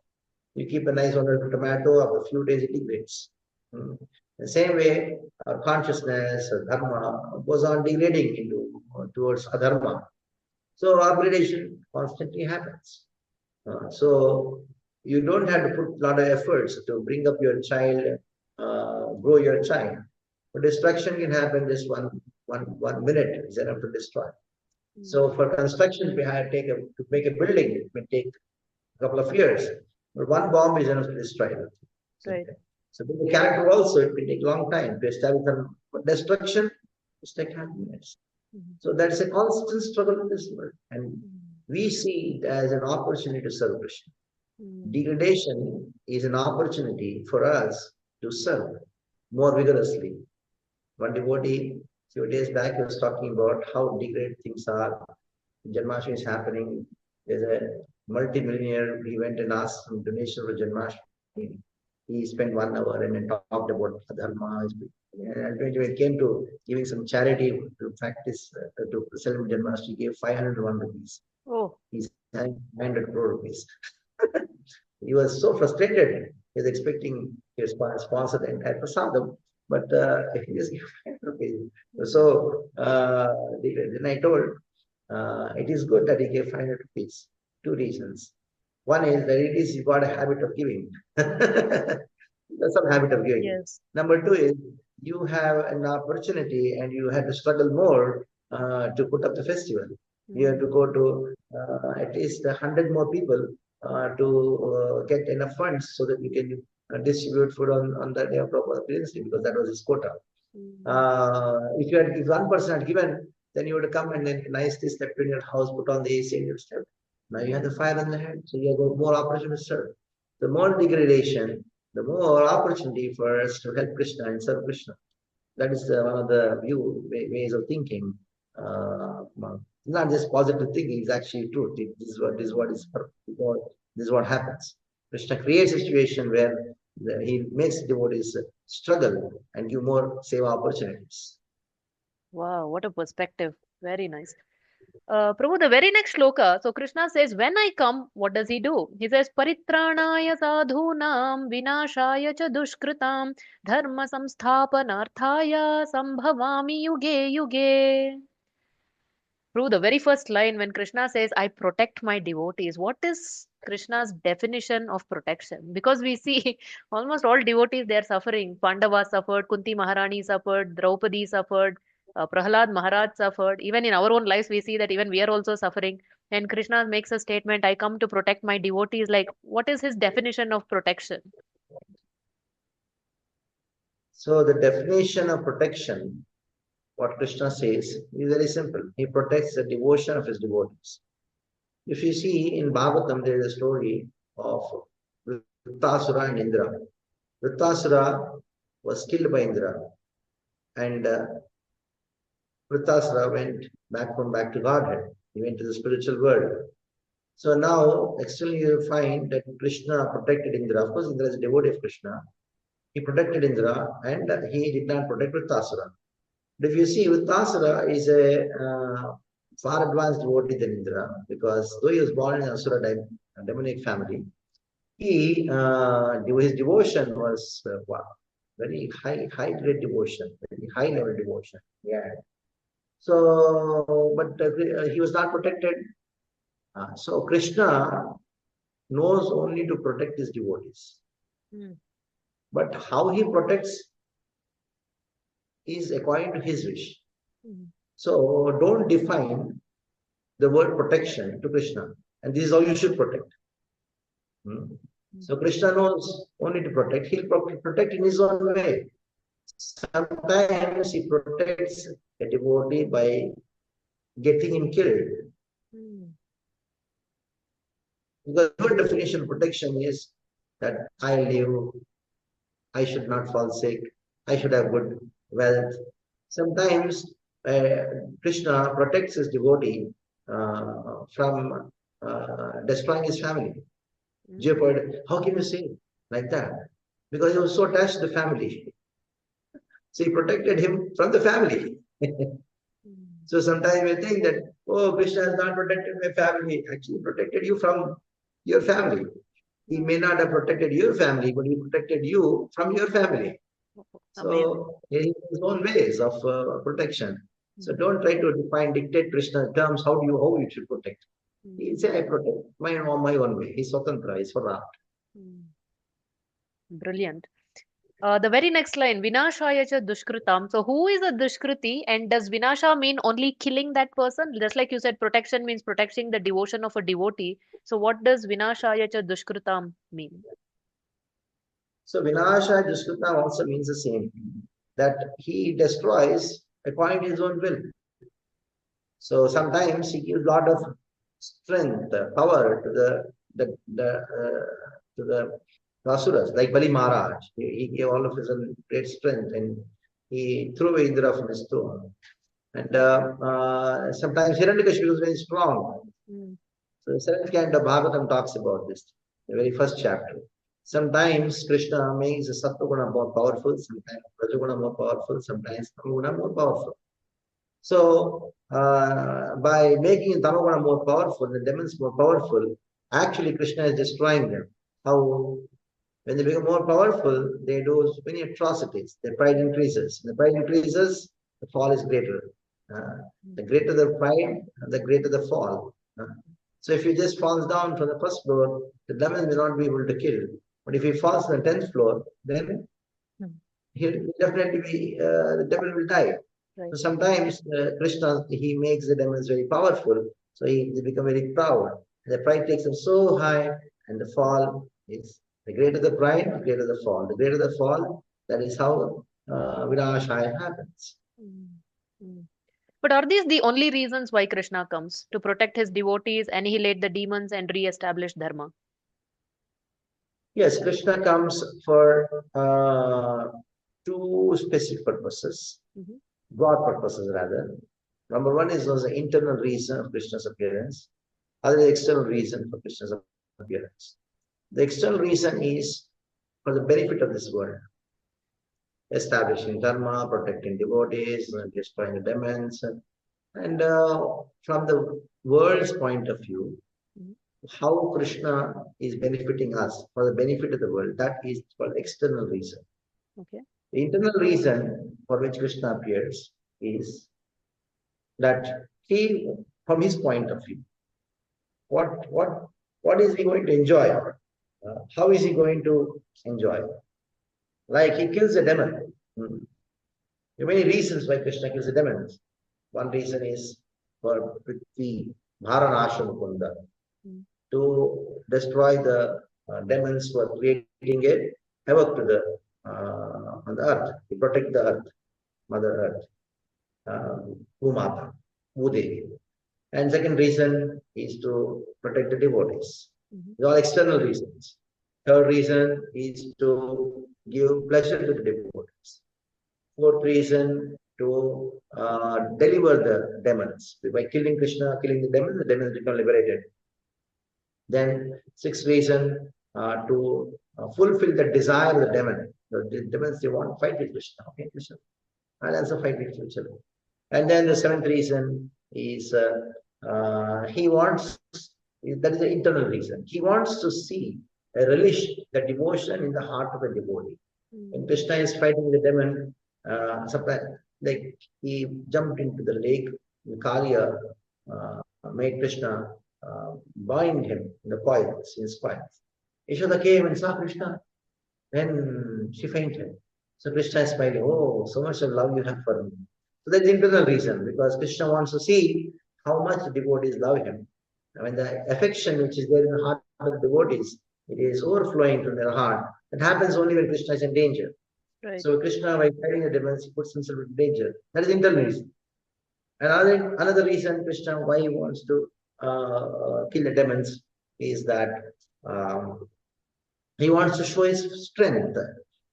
You keep a nice on a tomato, after a few days it degrades. The same way, consciousness or dharma goes on degrading into towards adharma. So upgradation constantly happens. So you don't have to put a lot of efforts to bring up your child, grow your child. But destruction can happen just one minute is enough to destroy. So for construction, we have to make a building. It may take a couple of years, but one bomb is enough to destroy it. Right. So the character also, it will take a long time to establish them. But destruction, it's like happiness. So that's a constant struggle in this world. And we see it as an opportunity to serve Krishna. Degradation is an opportunity for us to serve more vigorously. One devotee, a few days back, was talking about how degraded things are. Janmashtami is happening. There's a multi-millionaire. He went and asked some donation for Janmashtami. He spent 1 hour and then talked about Dharma. And when it came to giving some charity to practice, to celebrate Janmashtami, he gave 501 rupees. Oh. He's having 900 crore rupees. He was so frustrated. He was expecting his sponsor the entire prasadam, but he just gave 500 rupees. So then I told, it is good that he gave 500 rupees. 2 reasons. One is that it is you got a habit of giving. There's some habit of giving. Yes. Number 2 is you have an opportunity and you had to struggle more to put up the festival. You have to go to at least 100 more people to get enough funds so that you can distribute food on the day of Prabhupada because that was his quota. If one person had given, then you would have come and then nicely slept in your house, put on the AC and you slept. Now you have the fire on the head, so you have more opportunity to serve. The more degradation, the more opportunity for us to help Krishna and serve Krishna. That is one of the ways of thinking. Not just positive thinking; it's actually truth. This is what happens. Krishna creates a situation where he makes devotees struggle and give more seva opportunities. Wow, what a perspective. Very nice. Prabhu, the very next shloka, so Krishna says, when I come, what does he do? He says, Paritranaya sadhunam vinashaya cha dushkritam dharma samsthapanarthaya sambhavami yuge yuge. Prabhu, the very first line when Krishna says, I protect my devotees, what is Krishna's definition of protection? Because we see almost all devotees, they are suffering. Pandava suffered, Kunti Maharani suffered, Draupadi suffered, Prahlad Maharaj suffered. Even in our own lives, we see that even we are also suffering. And Krishna makes a statement, I come to protect my devotees. Like, what is his definition of protection? So the definition of protection, what Krishna says, is very simple. He protects the devotion of his devotees. If you see in Bhagavatam, there is a story of Vrittasura and Indra. Vrittasura was killed by Indra, and Vrittasura went back to Godhead. He went to the spiritual world. So now, externally, you find that Krishna protected Indra. Of course, Indra is a devotee of Krishna. He protected Indra, and he did not protect Vrittasura. But if you see, Vrittasura is a far advanced devotee than Indra, because though he was born in Asura demonic family, his devotion was very high grade devotion, very high level devotion. Yeah. So, but he was not protected. So Krishna knows only to protect his devotees. But how he protects is according to his wish. So don't define the word protection to Krishna. And this is how you should protect. So Krishna knows only to protect. He'll protect in his own way. Sometimes he protects a devotee by getting him killed. Because your definition of protection is that I live, I should not fall sick, I should have good wealth. Sometimes Krishna protects his devotee from destroying his family. Jeopardy. How can you say like that? Because he was so attached to the family. So he protected him from the family. So sometimes we think that, oh, Krishna has not protected my family. Actually, protected you from your family. He may not have protected your family, but he protected you from your family. So he has his own ways of protection. So don't try to define, dictate Krishna's terms. How you should protect? He say, I protect my own way. He's Swatantra, he's for art. Brilliant. The very next line, Vinashaya cha dushkritam. So who is a dushkriti, and does Vinasha mean only killing that person? Just like you said, protection means protecting the devotion of a devotee. So what does Vinashaya cha dushkritam mean? So Vinasha dushkritam also means the same, that he destroys according to his own will. So sometimes he gives a lot of strength, power to the Asuras, like Bali Maharaj. He gave all of his own great strength and he threw away Indra from his throne. And sometimes Hiranyakashipu was very strong. So the seventh canto of Bhagavatam talks about this, the very first chapter. Sometimes Krishna makes the Sattva-guna more powerful, sometimes Rajaguna more powerful, sometimes Tamaguna more powerful. So by making Tamaguna more powerful, the demons more powerful, actually Krishna is destroying them. How? When they become more powerful, they do many atrocities. Their pride increases. When the pride increases, the fall is greater. The greater the pride, the greater the fall. So if he just falls down from the first floor, the demon will not be able to kill. But if he falls from the 10th floor, then he'll definitely be, the devil will die. Right. So sometimes Krishna, he makes the demons very powerful. So they become very proud. The pride takes them so high, and the fall is, the greater the pride, the greater the fall. The greater the fall, that is how Vinashaya happens. But are these the only reasons why Krishna comes? To protect his devotees, annihilate the demons, and re-establish Dharma? Yes, Krishna comes for two specific purposes, broad purposes rather. Number one is the internal reason of Krishna's appearance, other the external reason for Krishna's appearance. The external reason is for the benefit of this world, establishing Dharma, protecting devotees, destroying the demons. And from the world's point of view, how Krishna is benefiting us for the benefit of the world, that is called external reason. Okay. The internal reason for which Krishna appears is that he, from his point of view, what is he going to enjoy? How is he going to enjoy? Like he kills a demon. There are many reasons why Krishna kills the demons. One reason is for Prithvi, Bharanasha Mukunda, to destroy the demons who are creating a havoc to on the earth, to protect the earth, Mother Earth, Bhumata, Bhudevi. And second reason is to protect the devotees. These are all external reasons. Third reason is to give pleasure to the devotees. Fourth reason, to deliver the demons. By killing Krishna, killing the demons become liberated. Then sixth reason, to fulfill the desire of the demon. The demons, they want to fight with Krishna. Okay, Krishna, I'll also fight with Krishna. And then the seventh reason is he wants, that is the internal reason. He wants to see a relish, the devotion in the heart of the devotee. When Krishna is fighting the demon, sometimes like he jumped into the lake, Kaliya made Krishna bind him in the coils, in his coils. Yashoda came and saw Krishna, then she fainted. So Krishna is smiling, oh, so much of love you have for me. So that's the internal reason, because Krishna wants to see how much the devotees love him. I mean, the affection which is there in the heart of the devotees, it is overflowing from their heart. It happens only when Krishna is in danger. Right. So Krishna, by fighting the demons, he puts himself in danger. That is the internal reason. And another reason Krishna, why he wants to kill the demons, is that he wants to show his strength.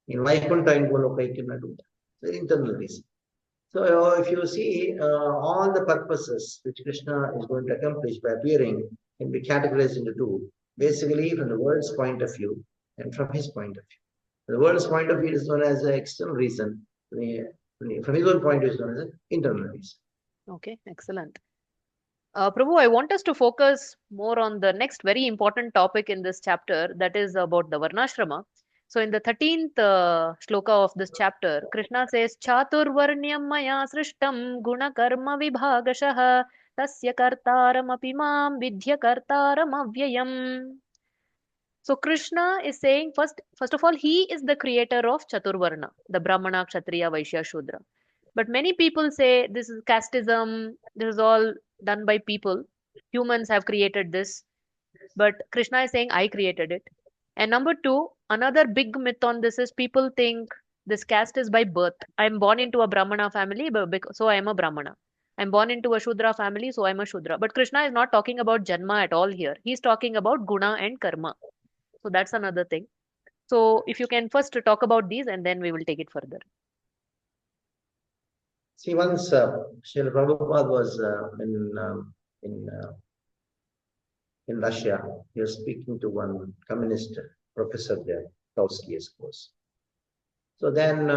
In Vaikuntha and Goloka, he cannot do that. It's an internal reason. So if you see all the purposes which Krishna is going to accomplish by appearing can be categorized into two. Basically, from the world's point of view and from his point of view. The world's point of view is known as the external reason. From his own point of view, is known as an internal reason. Okay, excellent. Prabhu, I want us to focus more on the next very important topic in this chapter, that is about the Varnashrama. So, in the 13th shloka of this chapter, Krishna says, Chaturvarnyam maya srishtam guna karma vibhagashah tasya kartaram apimam vidhya kartaram avyayam. So Krishna is saying first of all, he is the creator of Chaturvarna, the Brahmana, Kshatriya, Vaishya, Shudra. But many people say this is casteism, this is all done by people. Humans have created this. But Krishna is saying, I created it. And number two, another big myth on this is people think this caste is by birth. I'm born into a Brahmana family, so I am a Brahmana. I'm born into a Shudra family, so I'm a Shudra. But Krishna is not talking about Janma at all here. He's talking about Guna and Karma. So that's another thing. So if you can first talk about these and then we will take it further. See, once Srila Prabhupada was in Russia, he was speaking to one communist professor there, Tauski, of course. So then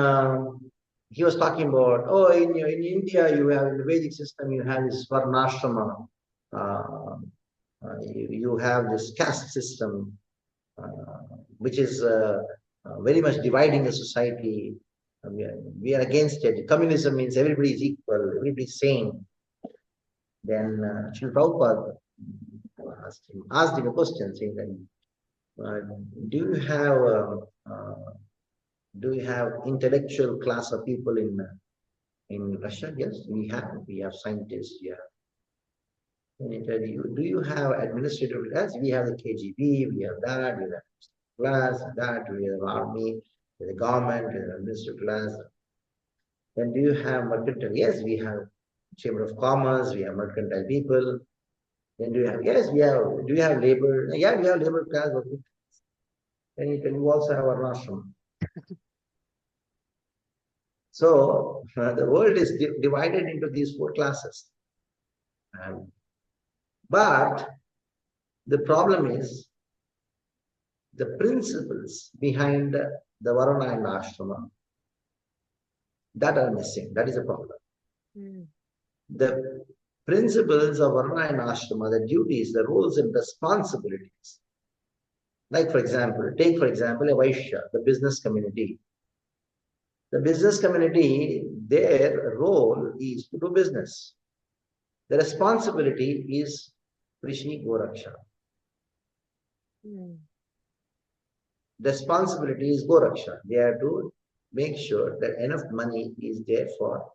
he was talking about, oh, in India, you have in the Vedic system, you have this Varnashrama, you have this caste system, which is very much dividing the society. We are against it. Communism means everybody is equal, everybody is same. Then Srila Prabhupada asked him a question, saying that, do you have intellectual class of people in Russia? Yes, we have. We have scientists. Yeah. And he said, do you have administrative class? We have the KGB. We have that. We have class. That we have army. We have the government. We have administrative class. Then do you have mercantile? Yes, we have Chamber of Commerce. We have mercantile people. Then do you have? Yes, we have. Do you have labor? Yeah, we have labor class. Then he said, you also have Varnashrama. So the world is divided into these four classes. But the problem is the principles behind the Varna and Ashrama that are missing. That is a problem. The principles of Varna and Ashrama, the duties, the roles and responsibilities. Like for example, take for example a Vaishya, the business community. The business community, their role is to do business. The responsibility is Krishi Goraksha. The responsibility is Goraksha. They have to make sure that enough money is there for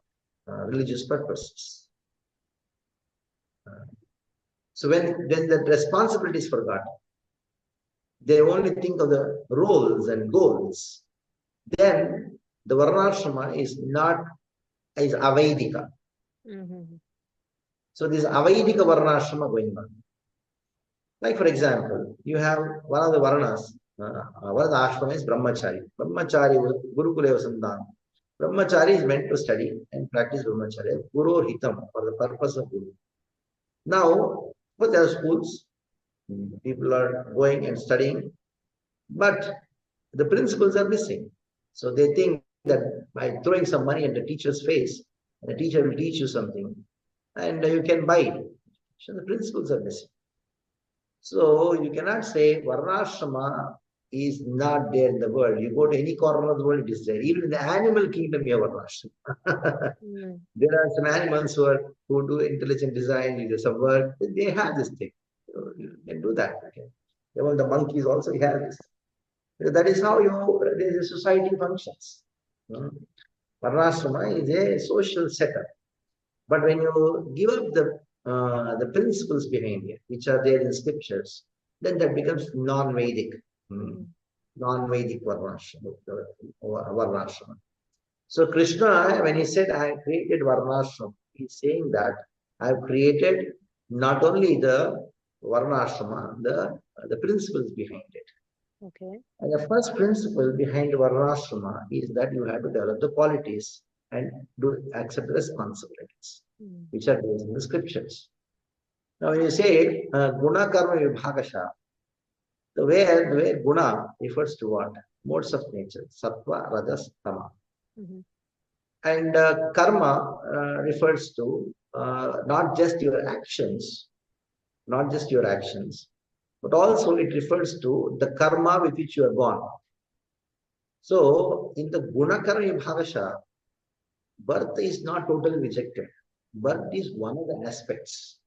religious purposes. So when the responsibility is forgotten, they only think of the roles and goals, then the Varnashrama is Avaidika. So this Avaidika Varnashrama going on. Like for example, you have one of the Varnas, one of the ashrama is Brahmachari. Brahmachari, Gurukule Vasandana. Brahmachari is meant to study and practice Brahmacharya, Guru Hitam, for the purpose of Guru. Now, but there are schools, people are going and studying, but the principles are missing. So they think that by throwing some money at the teacher's face, the teacher will teach you something, and you can buy it. So the principles are missing. So you cannot say Varnashrama is not there in the world. You go to any corner of the world, it is there. Even in the animal kingdom, you have Varnashrama. There are some animals who do intelligent design, do some work. They have this thing. So you can do that. Okay. Even the monkeys also have this. That is how the society functions. Varnashrama is a social setup. But when you give up the principles behind it, which are there in scriptures, then that becomes non-Vedic. Non-Vedic Varnashrama. So Krishna, when he said, I have created Varnashrama, he's saying that I have created not only the Varnashrama, the principles behind it. Okay. And the first principle behind Varnashrama is that you have to develop the qualities and accept responsibilities, which are based in the scriptures. Now, when you say guna karma vibhagasha, the way guna refers to what? Modes of nature, sattva, rajas, tama. And karma refers to not just your actions, but also it refers to the karma with which you are born. So, in the guna karma vibhagasha, birth is not totally rejected. Birth is one of the aspects.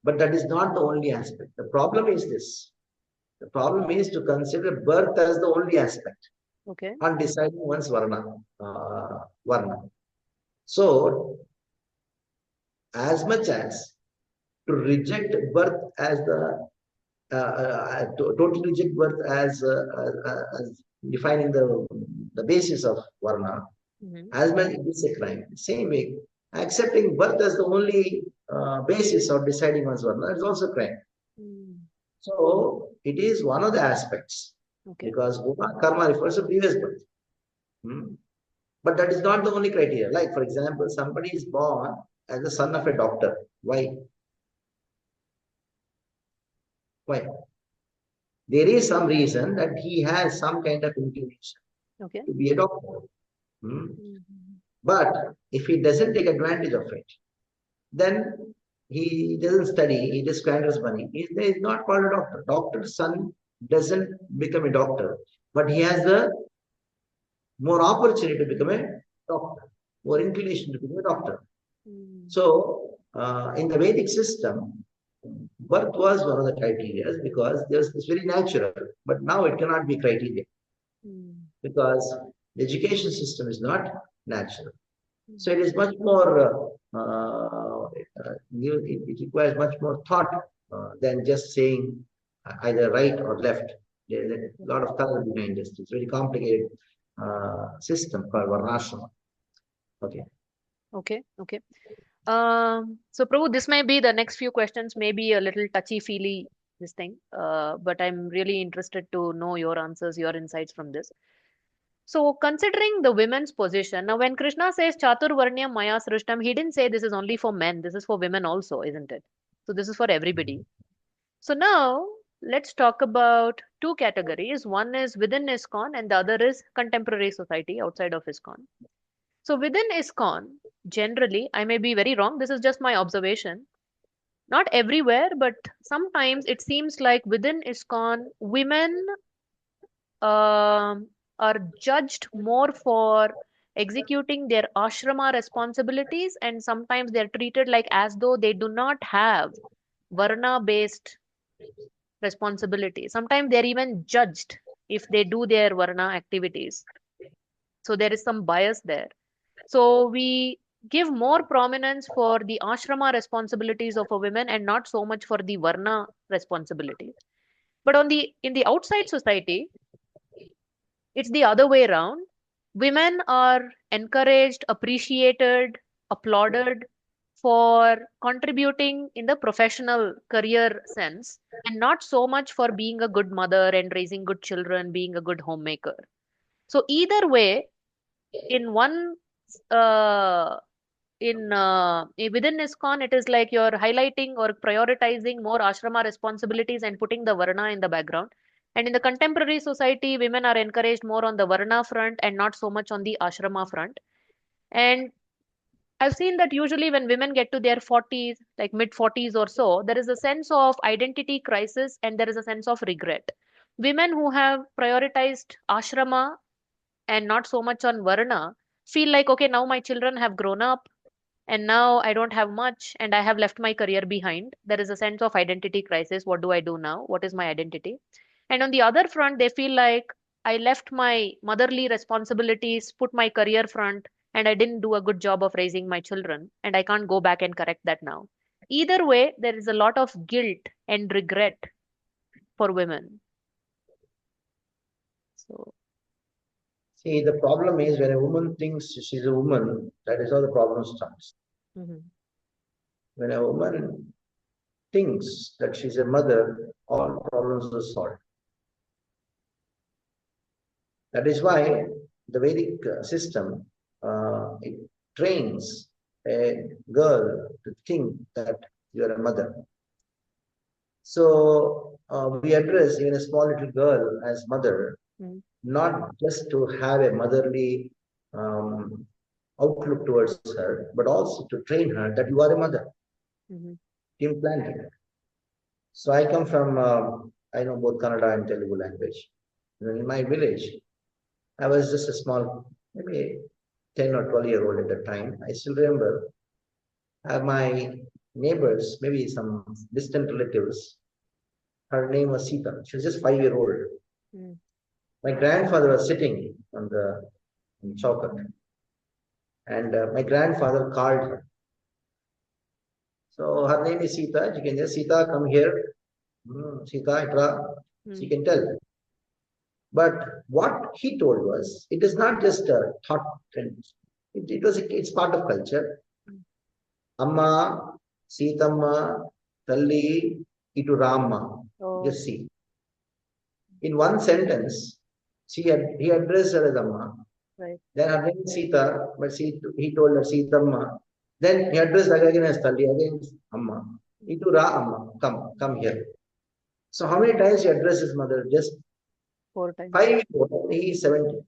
But that is not the only aspect. The problem is this. The problem is to consider birth as the only aspect. Okay. On deciding one's varna. So, as much as to reject birth as totally reject birth as defining the basis of varna, as much it is a crime. Same way, accepting birth as the only basis of deciding one's varna is also a crime. So it is one of the aspects, because guna karma refers to previous birth. But that is not the only criteria. Like, for example, somebody is born as the son of a doctor. Why? Why? There is some reason that he has some kind of inclination to be a doctor. But if he doesn't take advantage of it, then he doesn't study, he just squanders money. He is not called a doctor. Doctor's son doesn't become a doctor, but he has the more opportunity to become a doctor, more inclination to become a doctor. So, in the Vedic system, birth was one of the criteria because it's very natural, but now it cannot be criteria because the education system is not natural. So it is much more, it requires much more thought than just saying either right or left. There's a lot of thought behind this. It's a very complicated system called Varnashrama. Okay. Okay. So Prabhu, this may be the next few questions, maybe a little touchy-feely, this thing, but I'm really interested to know your answers, your insights from this. So, considering the women's position, now when Krishna says Chaturvarnyam Maya Srishtam, he didn't say this is only for men, this is for women also, isn't it? So, this is for everybody. So, now let's talk about two categories. One is within ISKCON, and the other is contemporary society outside of ISKCON. So, within ISKCON, generally, I may be very wrong, this is just my observation. Not everywhere, but sometimes it seems like within ISKCON, women are judged more for executing their ashrama responsibilities, and sometimes they're treated like as though they do not have varna based responsibility. Sometimes they're even judged if they do their varna activities. So there is some bias there. So we give more prominence for the ashrama responsibilities of a woman and not so much for the varna responsibilities. But in the outside society, it's the other way around. Women are encouraged, appreciated, applauded for contributing in the professional career sense, and not so much for being a good mother and raising good children, being a good homemaker. So either way, in one uh, within ISKCON, it is like you're highlighting or prioritizing more ashrama responsibilities and putting the varna in the background. And in the contemporary society, women are encouraged more on the varna front and not so much on the ashrama front. And I've seen that usually when women get to their 40s, like mid 40s or so, there is a sense of identity crisis and there is a sense of regret. Women who have prioritized ashrama and not so much on varna feel like, okay, now my children have grown up and now I don't have much and I have left my career behind. There is a sense of identity crisis. What do I do now? What is my identity? And on the other front, they feel like I left my motherly responsibilities, put my career front, and I didn't do a good job of raising my children, and I can't go back and correct that now. Either way, there is a lot of guilt and regret for women. So, see, the problem is when a woman thinks she's a woman, that is how the problem starts. When a woman thinks that she's a mother, all problems are solved. That is why the Vedic system it trains a girl to think that you are a mother. So we address even a small little girl as mother, not just to have a motherly outlook towards her, but also to train her that you are a mother. Implanted. So I come from, I know both Kannada and Telugu language. In my village, I was just a small, maybe 10 or 12-year-old at the time. I still remember my neighbors, maybe some distant relatives, her name was Sita. She was just 5-year-old. My grandfather was sitting on the chowkat, and my grandfather called her. So her name is Sita. You can just, Sita, come here. Sita, Itra. She can tell. But what he told was, it is not just a thought. It's part of culture. Amma, Sitamma, Talli, Itu Rama. Just see. In one sentence, he addressed her as Amma. Right. Then her name is Sita, but he told her Sitamma. Then he addressed again as Talli, again Amma. Itu Ra Amma, come here. So how many times he addressed his mother? Just 4 times. 5, he is 70.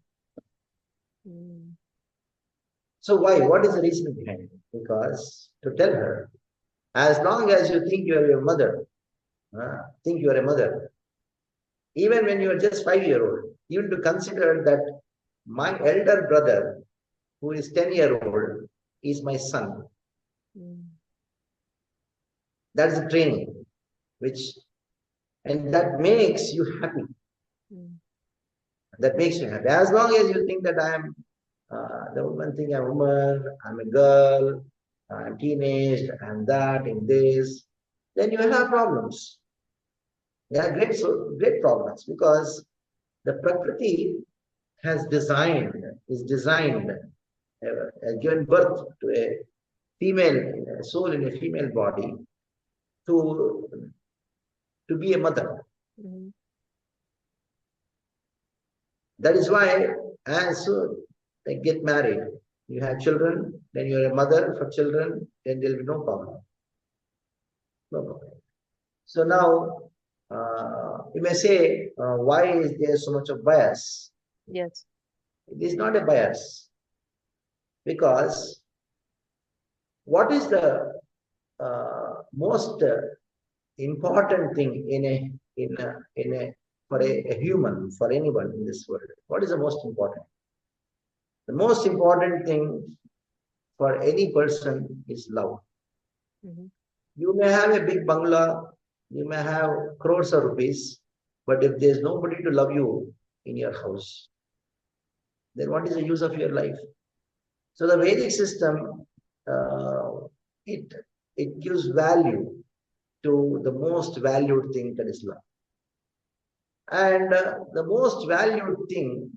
So why? What is the reason behind it? Because to tell her, as long as you think you are your mother, think you are a mother, even when you are just 5-year-old, even to consider that my elder brother, who is 10-year-old, is my son. That is the training, and that makes you happy. That makes you happy. As long as you think that I am the woman think I'm a woman, I'm a girl, I'm teenage, I'm that, in this, then you will have problems. They are great problems, because the Prakriti is designed, has given birth to a female, a soul in a female body to be a mother. That is why as soon they get married, you have children, then you are a mother for children, then there will be no problem. No problem. So now, you may say, why is there so much of bias? Yes. It is not a bias, because what is the most important thing for a human, for anyone in this world? What is the most important? The most important thing for any person is love. You may have a big bungalow, you may have crores of rupees, but if there's nobody to love you in your house, then what is the use of your life? So the Vedic system, it gives value to the most valued thing, that is love. And the most valued thing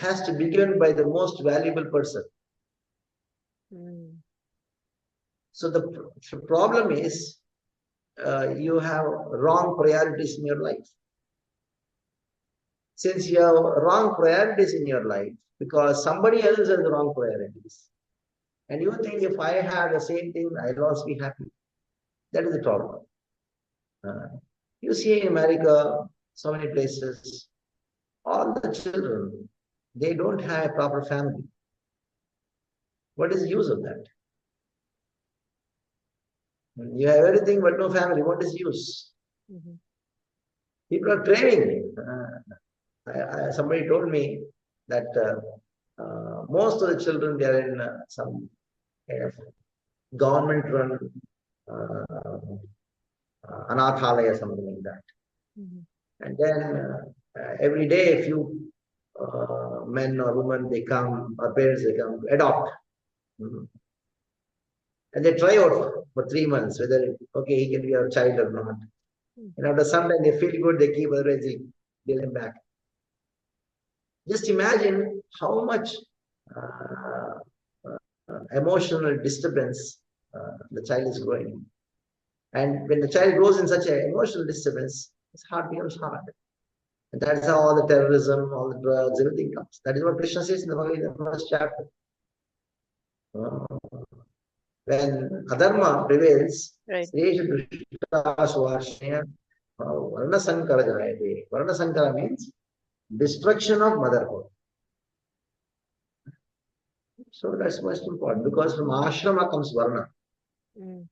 has to be given by the most valuable person. So the problem is, you have wrong priorities in your life. Since you have wrong priorities in your life, because somebody else has the wrong priorities, and you think if I have the same thing, I will also be happy. That is the problem. You see in America, so many places, all the children, they don't have a proper family. What is the use of that? You have everything but no family. What is use? People are craving. Somebody told me that most of the children, they are in some kind of government-run anathalaya, something like that. And then every day, a few men or women, they come, or parents, they come to adopt. And they try out for 3 months whether, okay, he can be our child or not. And after some time, they feel good, they keep, otherwise they get him back. Just imagine how much emotional disturbance the child is growing. And when the child grows in such an emotional disturbance, his heart becomes hard. And that's how all the terrorism, all the drugs, everything comes. That is what Krishna says in the Bhagavad Gita, first chapter. When adharma prevails, Right. Varna Sankara Jayate. Varna Sankara means destruction of motherhood. So that's most important because from ashrama comes Varna.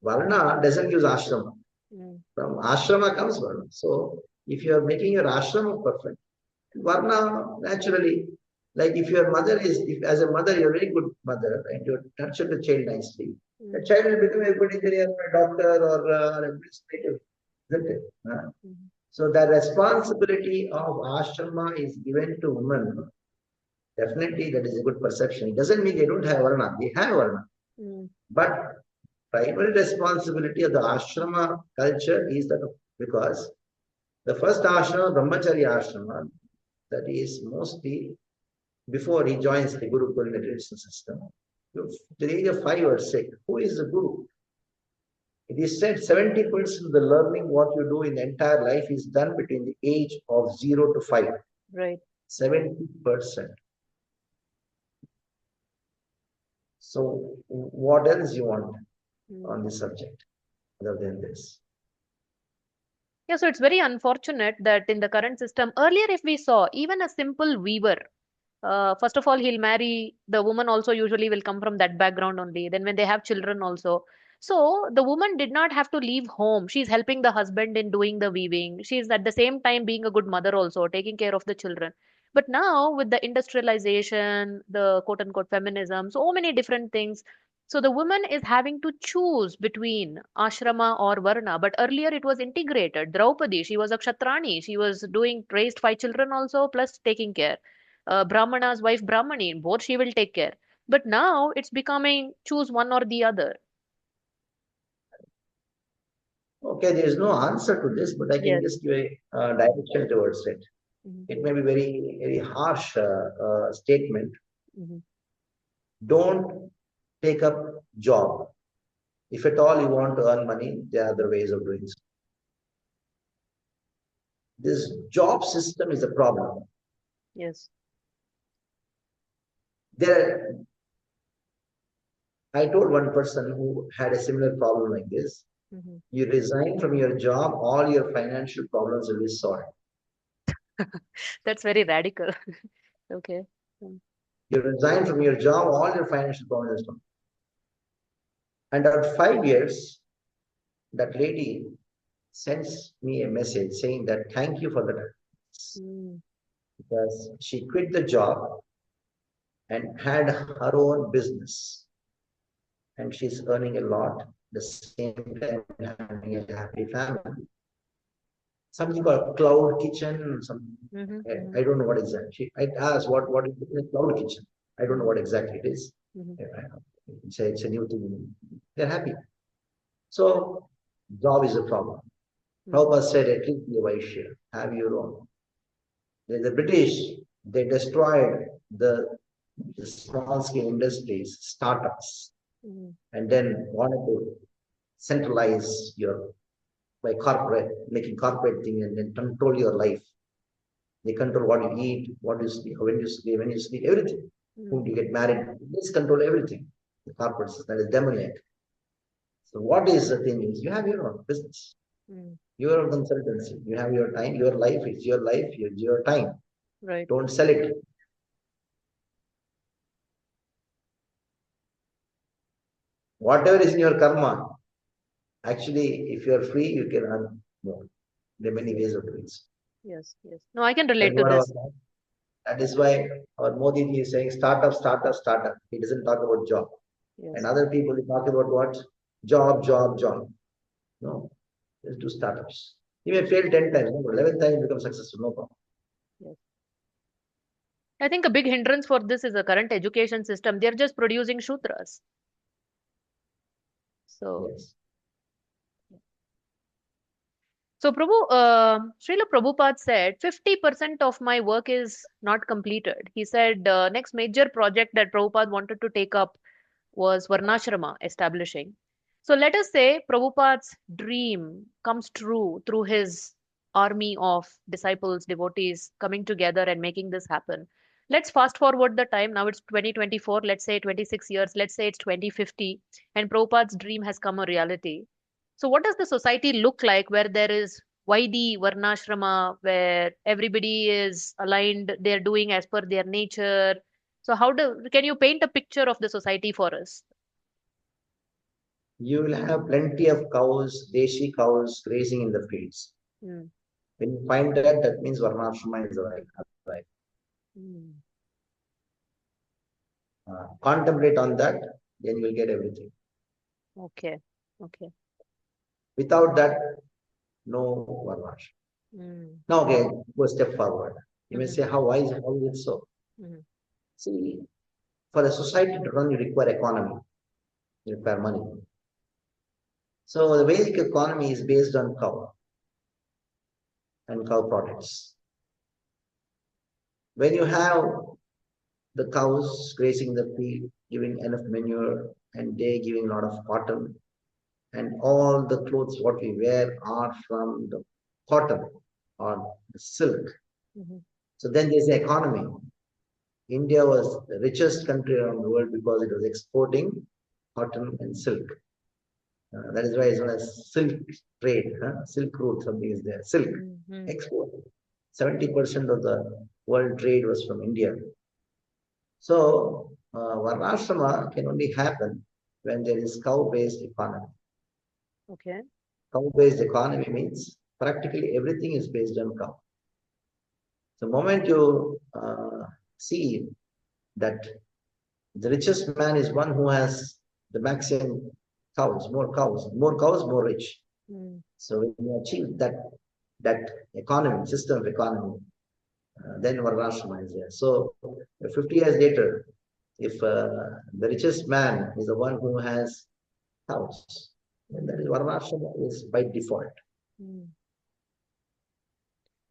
Varna doesn't use ashrama. From ashrama comes Varna. So if you are making your ashrama perfect, Varna naturally, like if your mother is, if as a mother you're a very good mother and you nurture the child nicely, the child will become a good engineer, a doctor, or an administrative, isn't it? So the responsibility of ashrama is given to women. Definitely, that is a good perception. It doesn't mean they don't have varna; they have varna. But primary responsibility of the ashrama culture is that because the first ashrama, Brahmacharya ashrama, that is mostly before he joins the Guru Parara traditional system. To the age of 5 or 6, who is the Guru? It is said 70% of the learning what you do in the entire life is done between the age of 0 to 5. Right. 70%. So what else you want on this subject other than this? Yeah, so it's very unfortunate that in the current system, earlier if we saw even a simple weaver, first of all, he'll marry the woman also usually will come from that background only. Then when they have children also. So the woman did not have to leave home. She's helping the husband in doing the weaving. She's at the same time being a good mother also, taking care of the children. But now with the industrialization, the quote unquote feminism, so many different things. So the woman is having to choose between ashrama or varna. But earlier it was integrated. Draupadi, she was a kshatrani. She was doing raised 5 children also plus taking care. Brahmana's wife Brahmani, both she will take care. But now it's becoming choose one or the other. Okay, there is no answer to this, but I can Yes. just give a direction towards it. It may be very, very harsh statement. Don't take up job. If at all you want to earn money, there are other ways of doing so. This job system is a problem. Yes. I told one person who had a similar problem like this, you resign from your job, all your financial problems will be solved. That's very radical. Okay. You resign from your job, all your financial problems will be solved. And after 5 years, that lady sends me a message saying that thank you for that. Because she quit the job and had her own business. And she's earning a lot, the same time having a happy family. Something called cloud kitchen, I don't know what exactly. I asked what is a cloud kitchen. I don't know what exactly it is. It's a new thing. They're happy. So job is a problem. Prabhupada said, at least be a Vaishya, have your own. The British, they destroyed the small scale industries, startups, and then wanted to centralize by making corporate thing and then control your life. They control what you eat, what you sleep, when you sleep, everything. Whom you get married, they control everything. The corporate system, that is demoniac. So what is the thing is you have your own business. Your own consultancy. You have your time, your life, it's your time. Right. Don't sell it. Whatever is in your karma, actually, if you are free, you can earn more. There are many ways of doing so. Yes, yes. No, I can relate to this. That is why our Modi ji is saying startup, startup, startup. He doesn't talk about job. Yes. And other people talk about what? Job, job, job. No, just do startups. He may fail 10 times, but 11th time become successful, no problem. Yes. I think a big hindrance for this is the current education system. They're just producing Shudras. So, yes. So, Prabhu, Srila Prabhupada said 50% of my work is not completed. He said next major project that Prabhupada wanted to take up was Varnashrama establishing. So let us say Prabhupada's dream comes true through his army of disciples, devotees coming together and making this happen. Let's fast forward the time. Now it's 2024, let's say 26 years, let's say it's 2050, and Prabhupada's dream has come a reality. So, what does the society look like where there is Vaidi Varnashrama, where everybody is aligned, they're doing as per their nature? So, can you paint a picture of the society for us? You will have plenty of cows, Desi cows grazing in the fields. Mm. When you find that, that means Varnashrama is alive. Mm. Contemplate on that, then you will get everything. Okay. Okay. Without that, no Varnashrama. Mm. Now, okay, go a step forward. You may Mhm. say, how is it so? Mhm. See, for the society to run, you require economy, you require money. So the basic economy is based on cow and cow products. When you have the cows grazing the field, giving enough manure, and they giving a lot of cotton, and all the clothes what we wear are from the cotton or the silk. Mhm. So then there's the economy. India was the richest country around the world because it was exporting cotton and silk. That is why it's known as silk trade, silk route, something is there. Silk Mhm. export. 70% of the world trade was from India. So, Varnashrama can only happen when there is cow-based economy. Okay. Cow-based economy means practically everything is based on cow. The moment you see that the richest man is one who has the maximum more cows, more rich. Mm. So when you achieve that economy, system of economy, then Varnashrama is there. So 50 years later, if the richest man is the one who has cows, then that is Varnashrama is by default. Mm.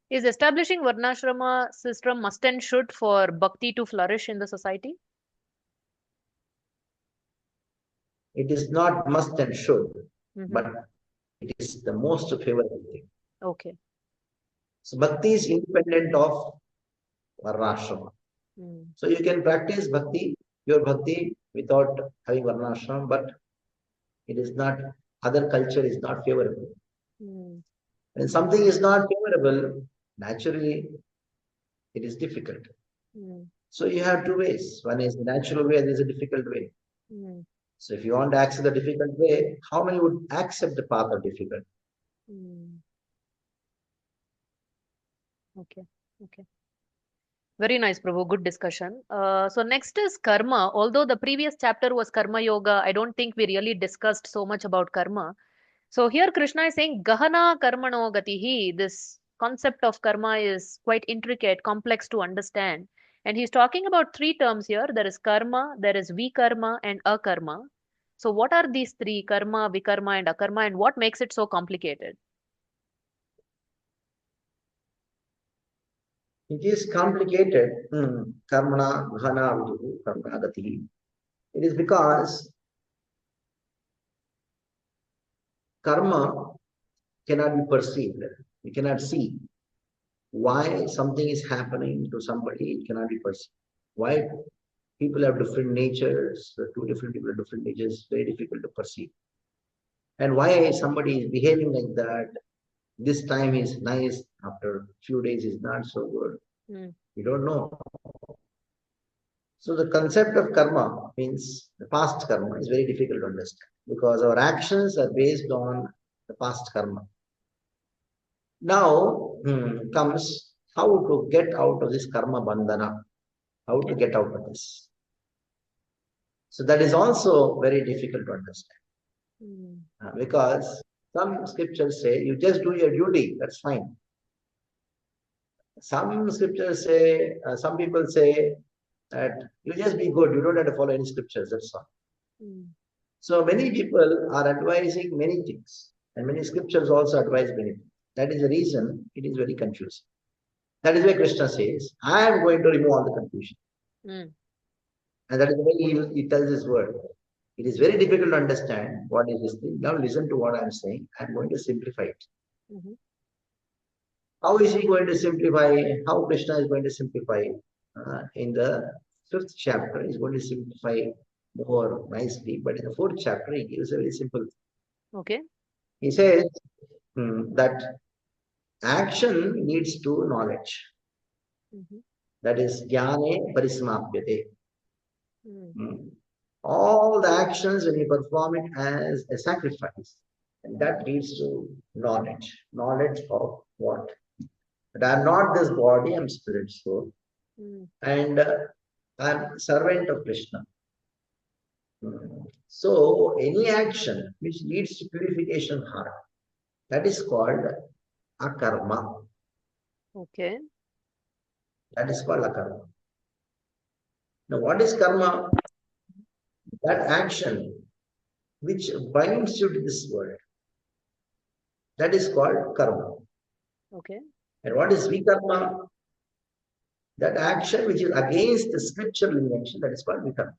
Is establishing Varnashrama system must and should for bhakti to flourish in the society? It is not must and should, Mm-hmm. but it is the most favorable thing. Okay. So bhakti is independent of Varnashrama. Mm. So you can practice bhakti, your bhakti without having Varnashrama, but it is not, other culture is not favorable. Mm. When something is not favorable, naturally it is difficult. Mm. So you have two ways. One is the natural way, there is a difficult way. Mm. So if you want to accept the difficult way, how many would accept the path of difficult? Mm. Okay. Okay. Very nice, Prabhu. Good discussion. So next is karma. Although the previous chapter was karma yoga, I don't think we really discussed so much about karma. So here Krishna is saying Gahana Karmano Gatihi. This concept of karma is quite intricate, complex to understand. And he's talking about three terms here. There is karma, there is vikarma, and akarma. So what are these three, karma, vikarma, and akarma, and what makes it so complicated? It is complicated. Karmana, Ghana, Viduhu, Karmana, Gati. It is because karma cannot be perceived. You cannot see why something is happening to somebody. It cannot be perceived. Why people have different natures, two different people have different natures, very difficult to perceive. And why somebody is behaving like that, this time is nice, after a few days is not so good. Mm. We don't know. So the concept of karma means the past karma is very difficult to understand because our actions are based on the past karma. Now comes how to get out of this karma bandhana, how to Okay. get out of this. So that is also very difficult to understand Mm. because some scriptures say you just do your duty, that's fine. Some scriptures say, some people say that you just be good, you don't have to follow any scriptures, that's all. Mm. So many people are advising many things, and many scriptures also advise many things. That is the reason it is very confusing. That is why Krishna says, I am going to remove all the confusion. Mm. And that is the way he tells his word. It is very difficult to understand what is this thing. Now listen to what I am saying. I am going to simplify it. How is he going to simplify? How Krishna is going to simplify? In the 5th chapter, he is going to simplify more nicely. But in the 4th chapter, he gives a very simple. Okay. He says that action leads to knowledge. That is jnane parismapyate. All the actions, when you perform it as a sacrifice, and that leads to knowledge. Knowledge of what? That I am not this body, I am spirit soul. And I am servant of Krishna. So any action which leads to purification of heart, that is called akarma. Okay. That is called akarma. Now what is karma? That action which binds you to this world. That is called karma. Okay. And what is vikarma? That action which is against the scriptural injunction, that is called vikarma.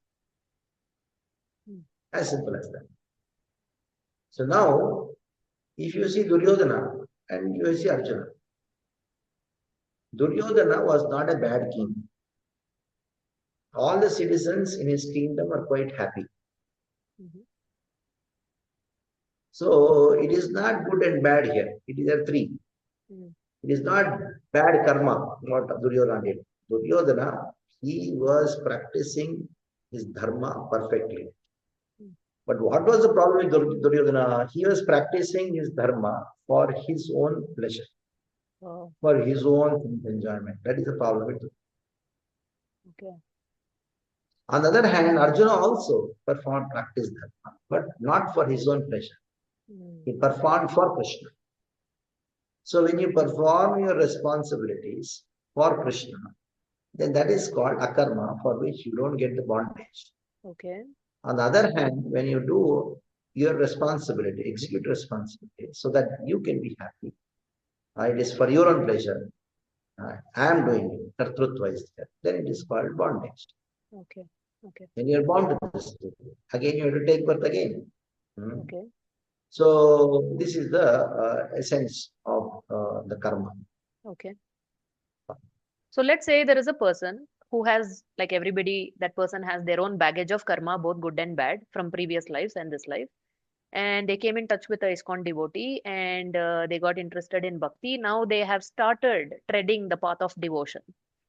As simple as that. So now, if you see Duryodhana and you see Arjuna, Duryodhana was not a bad king. All the citizens in his kingdom are quite happy. So it is not good and bad here. It is a three. It is not bad karma, what Duryodhana did. Duryodhana, he was practicing his dharma perfectly. But what was the problem with Duryodhana? He was practicing his dharma for his own pleasure, for his own enjoyment. That is the problem with it. Okay. On the other hand, Arjuna also performed practice dharma, but not for his own pleasure. He performed for Krishna. So when you perform your responsibilities for Krishna, then that is called akarma, for which you don't get the bondage. Okay. On the other hand, when you do your responsibility, execute responsibility, so that you can be happy, it is for your own pleasure. I am doing it, kartrutva is there. Then it is called bondage. Okay. Okay. When you are bound to this, again you have to take birth again. Okay. So this is the essence of the karma. Okay. So let's say there is a person who has, like everybody, that person has their own baggage of karma, both good and bad, from previous lives and this life. And they came in touch with a ISKCON devotee and they got interested in bhakti. Now they have started treading the path of devotion.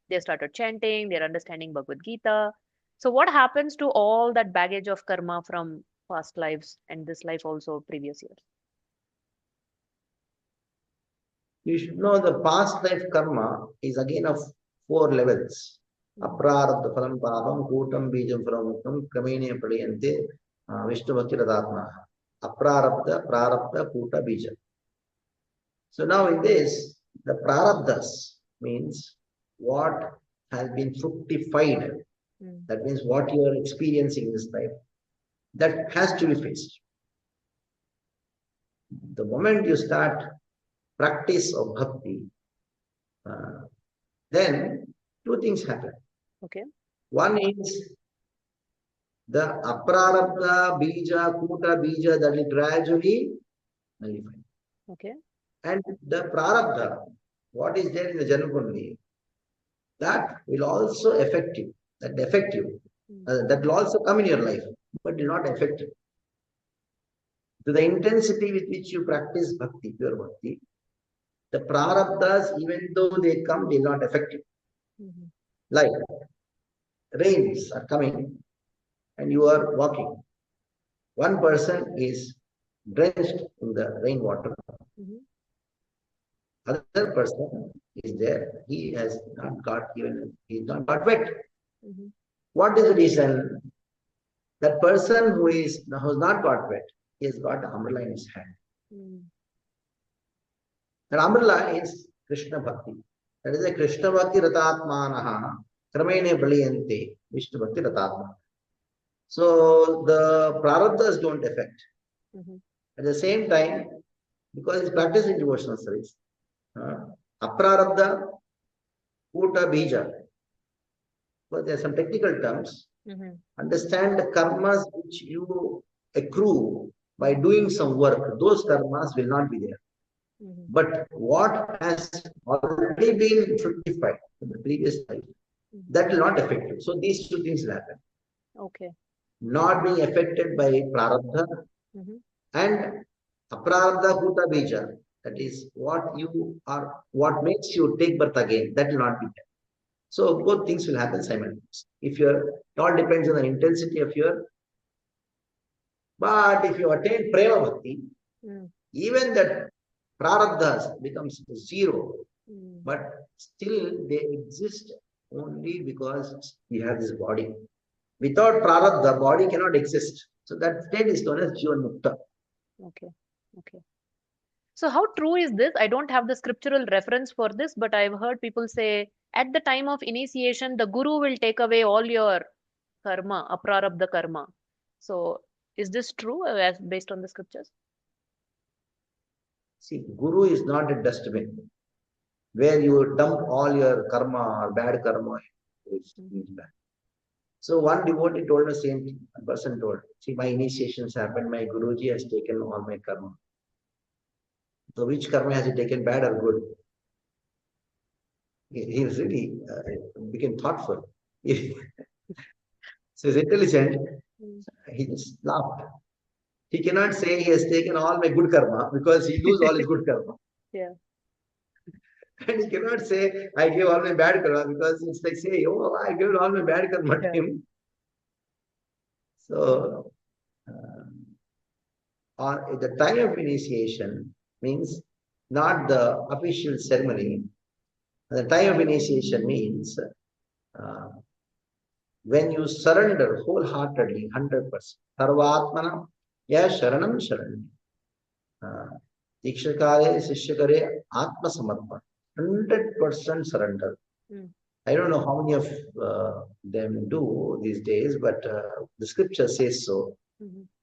They started chanting, they're understanding Bhagavad Gita. So what happens to all that baggage of karma from past lives and this life also, previous years? You should know the past life karma is again of 4 levels. Aprarabdha phalam papam kutam bijam pramuktam kramene pradayante Vishnu bhakti radatma. Aprarabdha, prarabdha, kuta, bija. So now in this, the prarabdhas means what has been fructified. That means what you are experiencing in this life. That has to be faced. The moment you start practice of bhakti, then 2 things happen. Okay. One is the aprarabdha, bija, kuta, bija, that will gradually nullify. Okay. And the prarabdha, what is there in the Janma Kundali, that will also affect you. That affect you. That will also come in your life, but will not affect you. To the intensity with which you practice bhakti, pure bhakti, the prarabdhas, even though they come, will not affect you. Like rains are coming and you are walking. One person is drenched in the rainwater. Other person is there. He has not got wet. What is the reason? That person who has not got wet, he has got an umbrella in his hand. That umbrella is Krishna Bhakti. That is a Krishna Bhakti Ratatmanaha Kramene Baliyante Vishnu Bhakti Ratatmana. So the prarabdhas don't affect. At the same time, because it's practicing devotional service, aprarabdha, kuta, bija. But there are some technical terms. Understand the karmas which you accrue by doing some work. Those karmas will not be there. But what has already been fructified in the previous life, that will not affect you. So these two things will happen. Okay. Not being affected by prarabdha and aprarabdha bhuta bija. That is what you are, what makes you take birth again. That will not be there. So both things will happen simultaneously. If you're, it all depends on the intensity of your. But if you attain prema bhakti, even that prarabdhas becomes zero, but still they exist only because we have this body. Without prarabdha, body cannot exist. So that state is known as jivan mukta. Okay. Okay. So how true is this? I don't have the scriptural reference for this, but I've heard people say at the time of initiation, the guru will take away all your karma, aprarabdha karma. So is this true as based on the scriptures? See, guru is not a dustbin where you dump all your karma or bad karma. So one devotee told the same thing. A person told, see, my initiations happened, my Guruji has taken all my karma. So which karma has he taken, bad or good? He was really became thoughtful. So he's intelligent. He just laughed. He cannot say he has taken all my good karma because he loses all his good karma. Yeah. And he cannot say I gave all my bad karma because it's like saying, oh, I gave all my bad karma to him. So at the time of initiation means not the official ceremony. The time of initiation means when you surrender wholeheartedly, 100%. Sarvatmana ya sharanam sharanam. Dikshakare sishyakare atma samarpan. 100% surrender. I don't know how many of them do these days, but the scripture says so.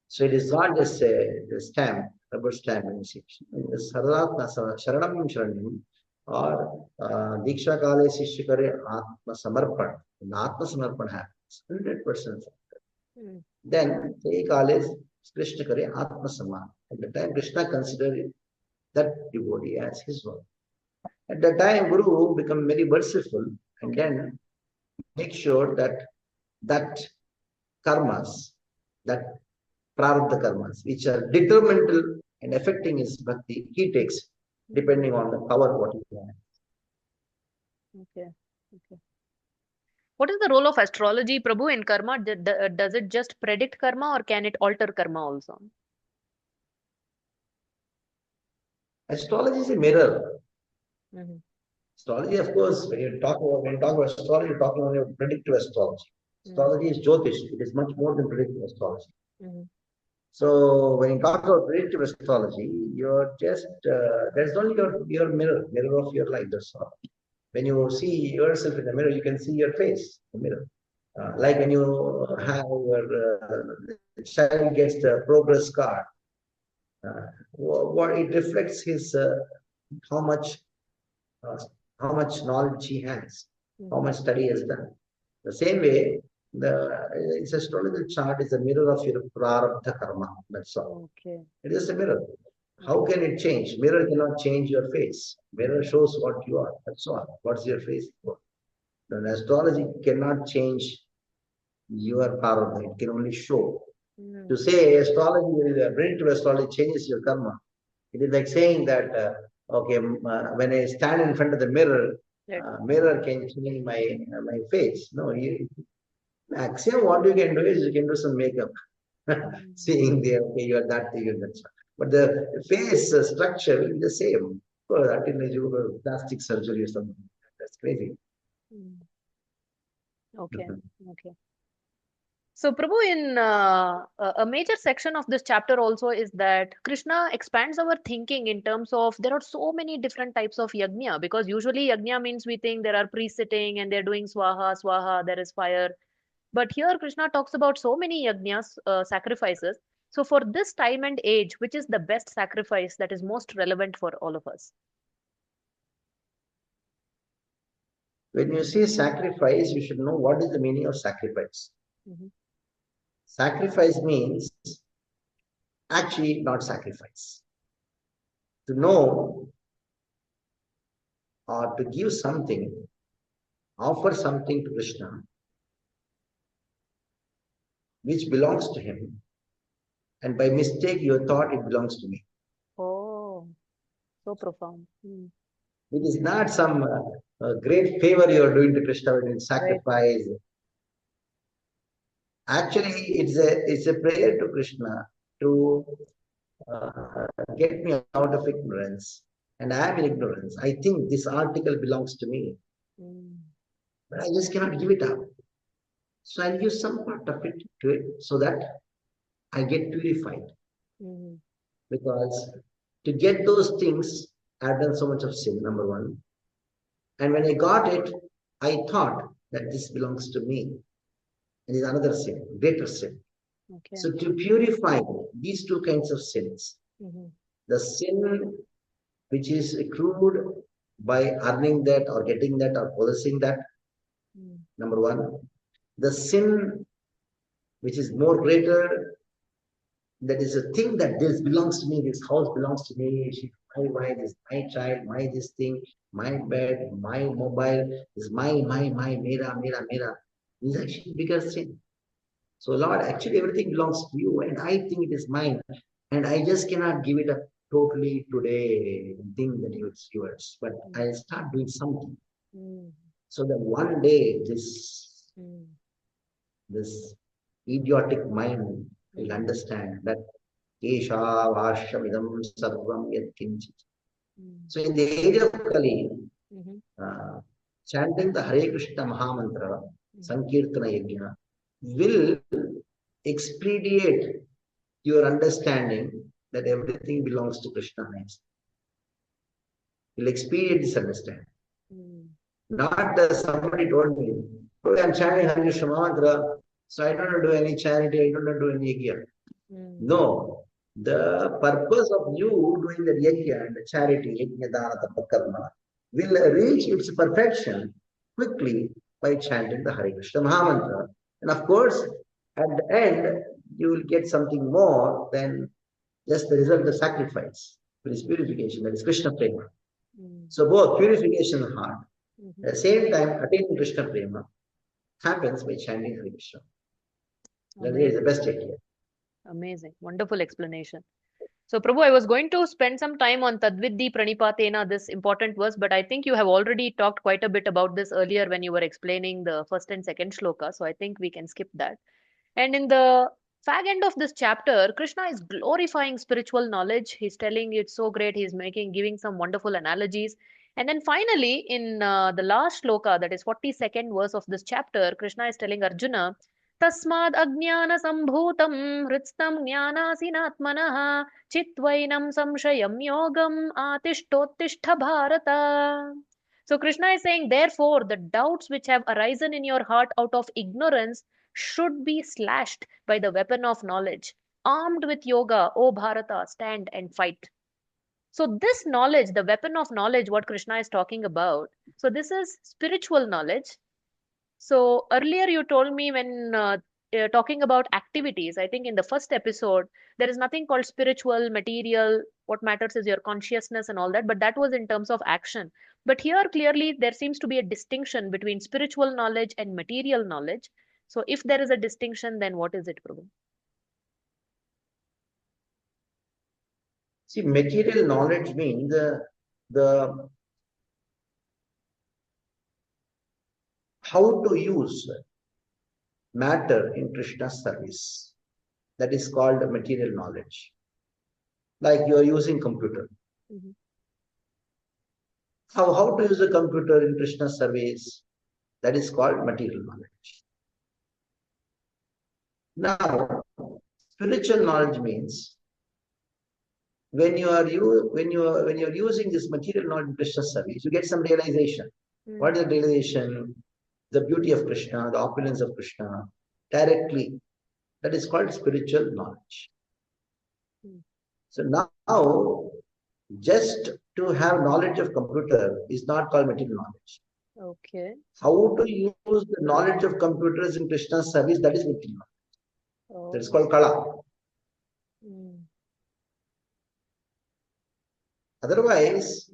So it is not just a stamp, rubber stamp initiation. Sarvatma sharanam sharanam or Diksha Kale Sishyakare Atma Samarpan. When Atma Samarpan happens, 100%. Then Te Kale Krishna Kare Atma Saman. At the time, Krishna considered that devotee as his own. At the time, Guru become very merciful and then make sure that karmas, that prarabdha karmas, which are detrimental and affecting his bhakti, he takes depending on the power what he has. Okay. Okay. What is the role of astrology, Prabhu, in karma? Does it just predict karma or can it alter karma also? Astrology is a mirror. Astrology, of course, when you talk about astrology, you're talking about predictive astrology. Astrology is Jyotish. It is much more than predictive astrology. So when you talk about predictive astrology, you're just there's only your mirror of your life. That's all. When you see yourself in the mirror, you can see your face in the mirror. Like when you have your child gets the progress card, what it reflects his how much knowledge he has, how much study he has done. The same way, its astrological chart is a mirror of your prarabdha karma. That's all. Okay. It is a mirror. How can it change? Mirror cannot change your face. Mirror shows what you are. That's all. What's your face for? Then astrology cannot change your prarabdha. It can only show. To say astrology, predictive astrology changes your karma. It is like saying that okay, when I stand in front of the mirror, mirror can change my face. No, maximum what you can do is you can do some makeup. Seeing there, okay, you are that, you are that. But the face structure will be the same. Until you do plastic surgery or something. That's crazy. Okay. Okay. So, Prabhu, in a major section of this chapter also is that Krishna expands our thinking in terms of there are so many different types of yajna, because usually yajna means we think there are priests sitting and they're doing swaha, swaha, there is fire. But here Krishna talks about so many yajnas, sacrifices. So, for this time and age, which is the best sacrifice that is most relevant for all of us? When you say sacrifice, you should know what is the meaning of sacrifice. Sacrifice means actually not sacrifice. To know or to give something, offer something to Krishna which belongs to him, and by mistake you thought it belongs to me. Oh, so profound. It is not some great favor you are doing to Krishna when you sacrifice. Right. Actually, it's a prayer to Krishna to get me out of ignorance. And I am in ignorance. I think this article belongs to me. But I just cannot give it up. So I'll use some part of it to it so that I get purified. Because to get those things, I've done so much of sin, number one. And when I got it, I thought that this belongs to me. And is another sin, greater sin. Okay. So to purify these two kinds of sins, the sin which is accrued by earning that or getting that or possessing that, number one. The sin which is more greater, that is a thing that this belongs to me, this house belongs to me, my wife is my child, my this thing, my bed, my mobile, is my, mera. This is actually bigger sin. So Lord, actually everything belongs to you and I think it is mine. And I just cannot give it up totally today and think that it's yours. But I'll start doing something. So that one day this idiotic mind will understand that Kesha Vashamidam Sarvam Yat Kinchit. So in the area of Kali, chanting the Hare Krishna Mahamantra, Sankirtana Yajna, will expedite your understanding that everything belongs to Krishna next. Will expedite this understanding. Not that somebody told me, oh, I'm chanting Hare Krishna Mahamantra, so I don't do any charity, I don't do any yajna. No. The purpose of you doing the yajna and the charity, yajna, dana, tapa, karma, will reach its perfection quickly by chanting the Hare Krishna Mahamantra. And of course, at the end, you will get something more than just the result of the sacrifice. It is purification, that is Krishna Prema. So both purification of heart, at the same time, attaining Krishna Prema happens by chanting Hare Krishna. That is the best idea. Amazing. Wonderful explanation. So, Prabhu, I was going to spend some time on Tadviddi Pranipatena, this important verse, but I think you have already talked quite a bit about this earlier when you were explaining the first and second shloka. So, I think we can skip that. And in the fag end of this chapter, Krishna is glorifying spiritual knowledge. He's telling it's so great. He's giving some wonderful analogies. And then finally, in the last shloka, that is 42nd verse of this chapter, Krishna is telling Arjuna, Tasmad Ajnana Sambhutam Hritstam Jnanasinatmanah Chitvainam Samshayam Yogam Atishtotishtha Bharata. So Krishna is saying, therefore, the doubts which have arisen in your heart out of ignorance should be slashed by the weapon of knowledge. Armed with yoga, O Bharata, stand and fight. So this knowledge, the weapon of knowledge, what Krishna is talking about, so this is spiritual knowledge. So earlier you told me when talking about activities, I think in the first episode, there is nothing called spiritual, material. What matters is your consciousness and all that. But that was in terms of action. But here clearly there seems to be a distinction between spiritual knowledge and material knowledge. So if there is a distinction, then what is it, Prabhu? See, material knowledge means the how to use matter in Krishna's service. That is called material knowledge. Like you are using computer. How to use a computer in Krishna's service? That is called material knowledge. Now, spiritual knowledge means when you're using this material knowledge in Krishna's service, you get some realization. What is the realization? The beauty of Krishna, the opulence of Krishna, directly. That is called spiritual knowledge. So now, just to have knowledge of computer is not called material knowledge. Okay. How to use the knowledge of computers in Krishna's service, that is material knowledge. Oh. That is called Kala. Otherwise,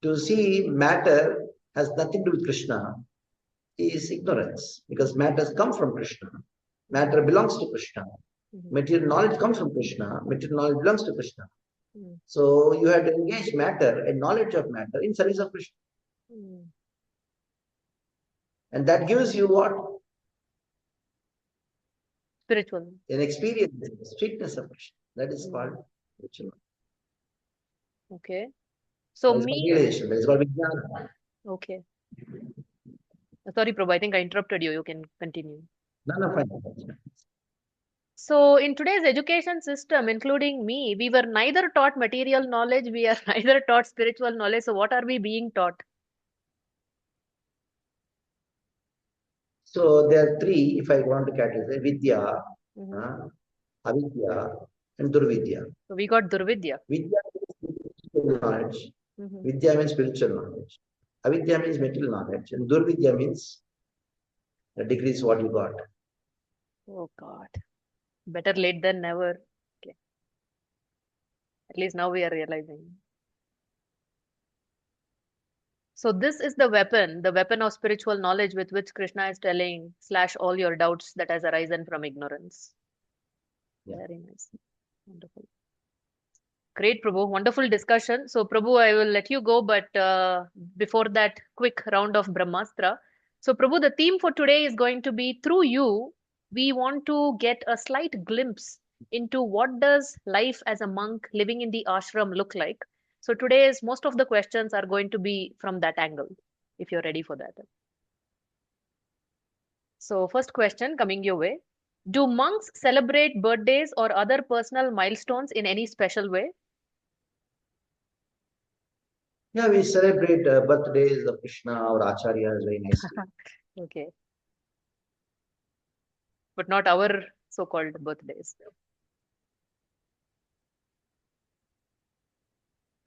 to see matter has nothing to do with Krishna is ignorance, because matters come from Krishna. Matter belongs to Krishna. Material knowledge comes from Krishna. Material knowledge belongs to Krishna. So you have to engage matter and knowledge of matter in service of Krishna. And that gives you what? Spiritual. An experience, the sweetness of Krishna. That is called spiritual. Okay. So realization. That is called Jnana. Okay. Sorry, Prabhu, I think I interrupted you. You can continue. No, fine. So in today's education system, including me, we were neither taught material knowledge, we are neither taught spiritual knowledge. So what are we being taught? So there are three, if I want to categorize, Vidya, Avidya, and Durvidya. So we got Durvidya. Vidya means spiritual knowledge. Vidya means spiritual knowledge. Avidya means material knowledge. And Durvidya means the degree is what you got. Oh God. Better late than never. Okay. At least now we are realizing. So this is the weapon of spiritual knowledge with which Krishna is telling, slash all your doubts that has arisen from ignorance. Yeah. Very nice. Wonderful. Great, Prabhu. Wonderful discussion. So, Prabhu, I will let you go, but before that, quick round of Brahmastra. So, Prabhu, the theme for today is going to be through you. We want to get a slight glimpse into what does life as a monk living in the ashram look like. So, today's most of the questions are going to be from that angle, if you're ready for that. So, first question coming your way. Do monks celebrate birthdays or other personal milestones in any special way? Yeah, we celebrate birthdays of Krishna or Acharyas very nicely. Okay. But not our so-called birthdays.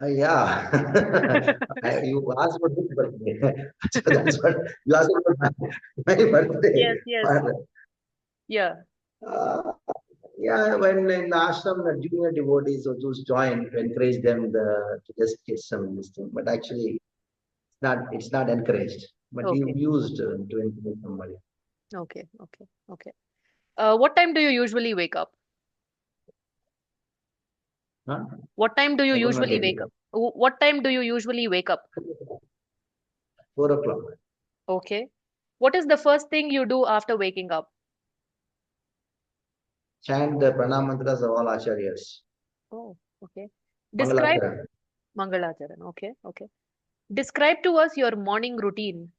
Yeah. You asked about which birthday. So that's what you asked about my birthday. Yes. Yeah. Yeah, when in the ashram, the junior devotees or those join to encourage them to just get some this thing. But actually, it's not encouraged. But Okay. we used to encourage somebody. Okay. What time do you usually wake up? Huh? What time do you usually wake up? What time do you usually wake up? 4 o'clock. Okay. What is the first thing you do after waking up? Chant the pranam mantras of all acharyas. Oh, okay. Describe Mangalacharan. Okay. Describe to us your morning routine.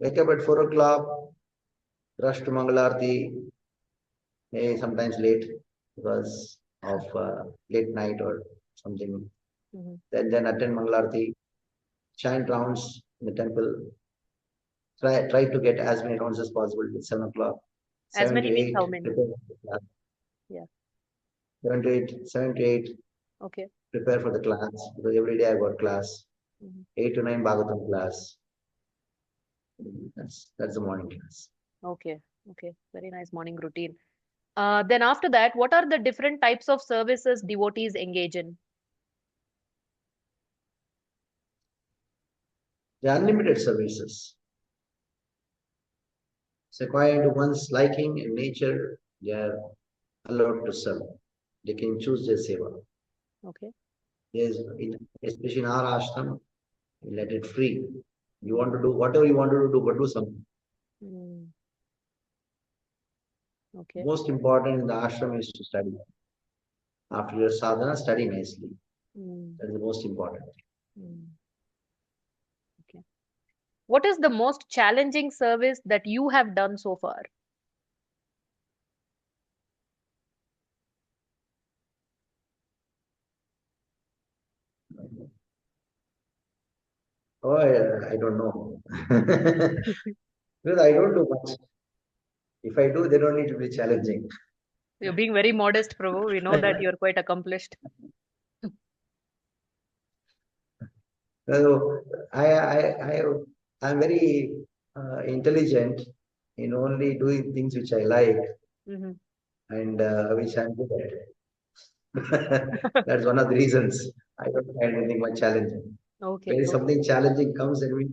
Wake up at 4 o'clock, rush to Mangalarti, sometimes late because of late night or something. Then attend Mangalarti, chant rounds in the temple. Try to get as many rounds as possible till 7 o'clock. As 7 many to means 8. how many? Yeah. 7 to 8. Okay. Prepare for the class because every day I got class. 8 to 9 Bhagavatam class. That's the morning class. Okay. Very nice morning routine. Then after that, what are the different types of services devotees engage in? The unlimited services. So according to one's liking and nature, they are allowed to serve. They can choose their seva. Okay. Especially in our ashram, we let it free. You want to do whatever you want to do, but do something. Okay. Most important in the ashram is to study. After your sadhana, study nicely. That is the most important thing. Okay. What is the most challenging service that you have done so far? Oh, I don't know. Because I don't do much. If I do, they don't need to be challenging. You're being very modest, Prabhu. We know that you're quite accomplished. So I'm very intelligent in only doing things which I like and which I'm good at. That's one of the reasons I don't find anything much challenging. Okay. When something challenging comes, and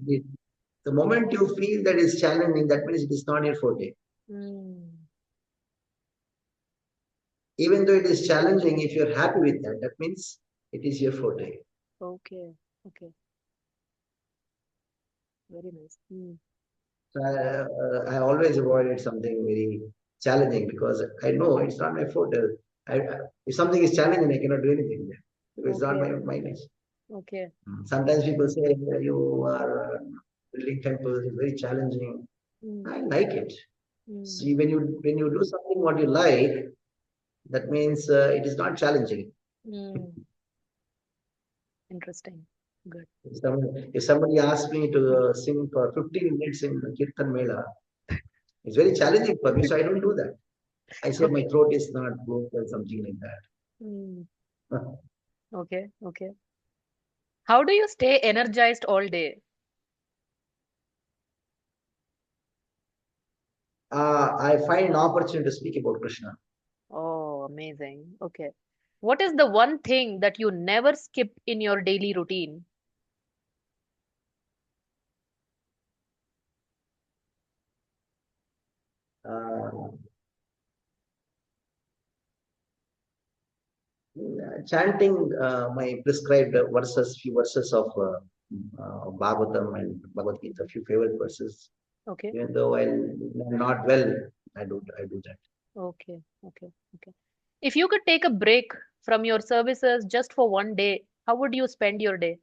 the moment you feel that it's challenging, that means it is not your forte. Even though it is challenging, if you're happy with that, that means it is your forte. Okay. Okay. Very nice. So I always avoided something very challenging because I know it's not my forte. If something is challenging, I cannot do anything there. Because it's not my niche. Okay. Sometimes people say you are building temples, it's very challenging. I like it. See, when you do something what you like, that means it is not challenging. Interesting. Good. If somebody asks me to sing for 15 minutes in Kirtan Mela, it's very challenging for me, so I don't do that. I say my throat is not good or something like that. Okay. Okay. How do you stay energized all day? I find an opportunity to speak about Krishna. Oh, amazing. Okay. What is the one thing that you never skip in your daily routine? Uh, Chanting my prescribed few verses of Bhagavatam and Bhagavad Gita, few favorite verses. Okay. Even though I'm not well, I do that. Okay. Okay. Okay. If you could take a break from your services just for one day, how would you spend your day?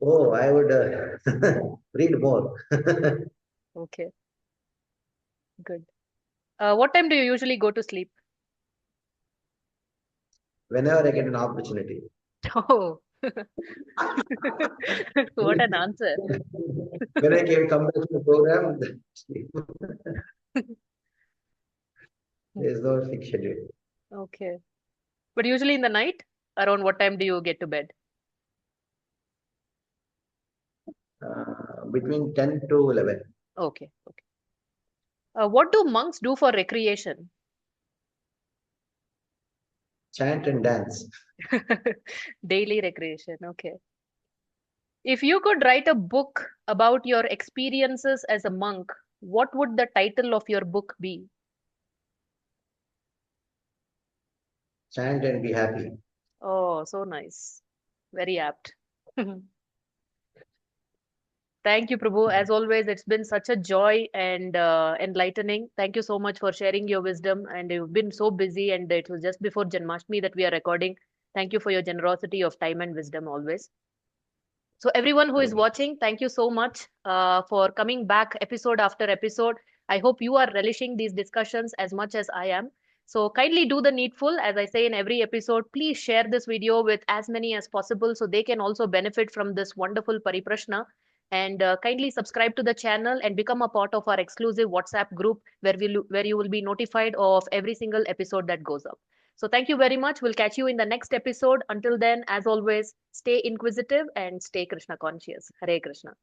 Oh, I would read more. Okay. Good. What time do you usually go to sleep? Whenever I get an opportunity. Oh, what an answer. When I come back to the program, there is no fixed schedule. Okay. But usually in the night, around what time do you get to bed? Between 10 to 11. Okay. Okay. What do monks do for recreation? Chant and dance. Daily recreation. Okay. If you could write a book about your experiences as a monk, what would the title of your book be? Chant and be happy. Oh, so nice. Very apt. Thank you, Prabhu. As always, it's been such a joy and enlightening. Thank you so much for sharing your wisdom. And you've been so busy, and it was just before Janmashtami that we are recording. Thank you for your generosity of time and wisdom always. So, everyone who is watching, thank you so much for coming back episode after episode. I hope you are relishing these discussions as much as I am. So, kindly do the needful. As I say in every episode, please share this video with as many as possible so they can also benefit from this wonderful Pariprashna. And kindly subscribe to the channel and become a part of our exclusive WhatsApp group where you will be notified of every single episode that goes up. So thank you very much. We'll catch you in the next episode. Until then, as always, stay inquisitive and stay Krishna conscious. Hare Krishna.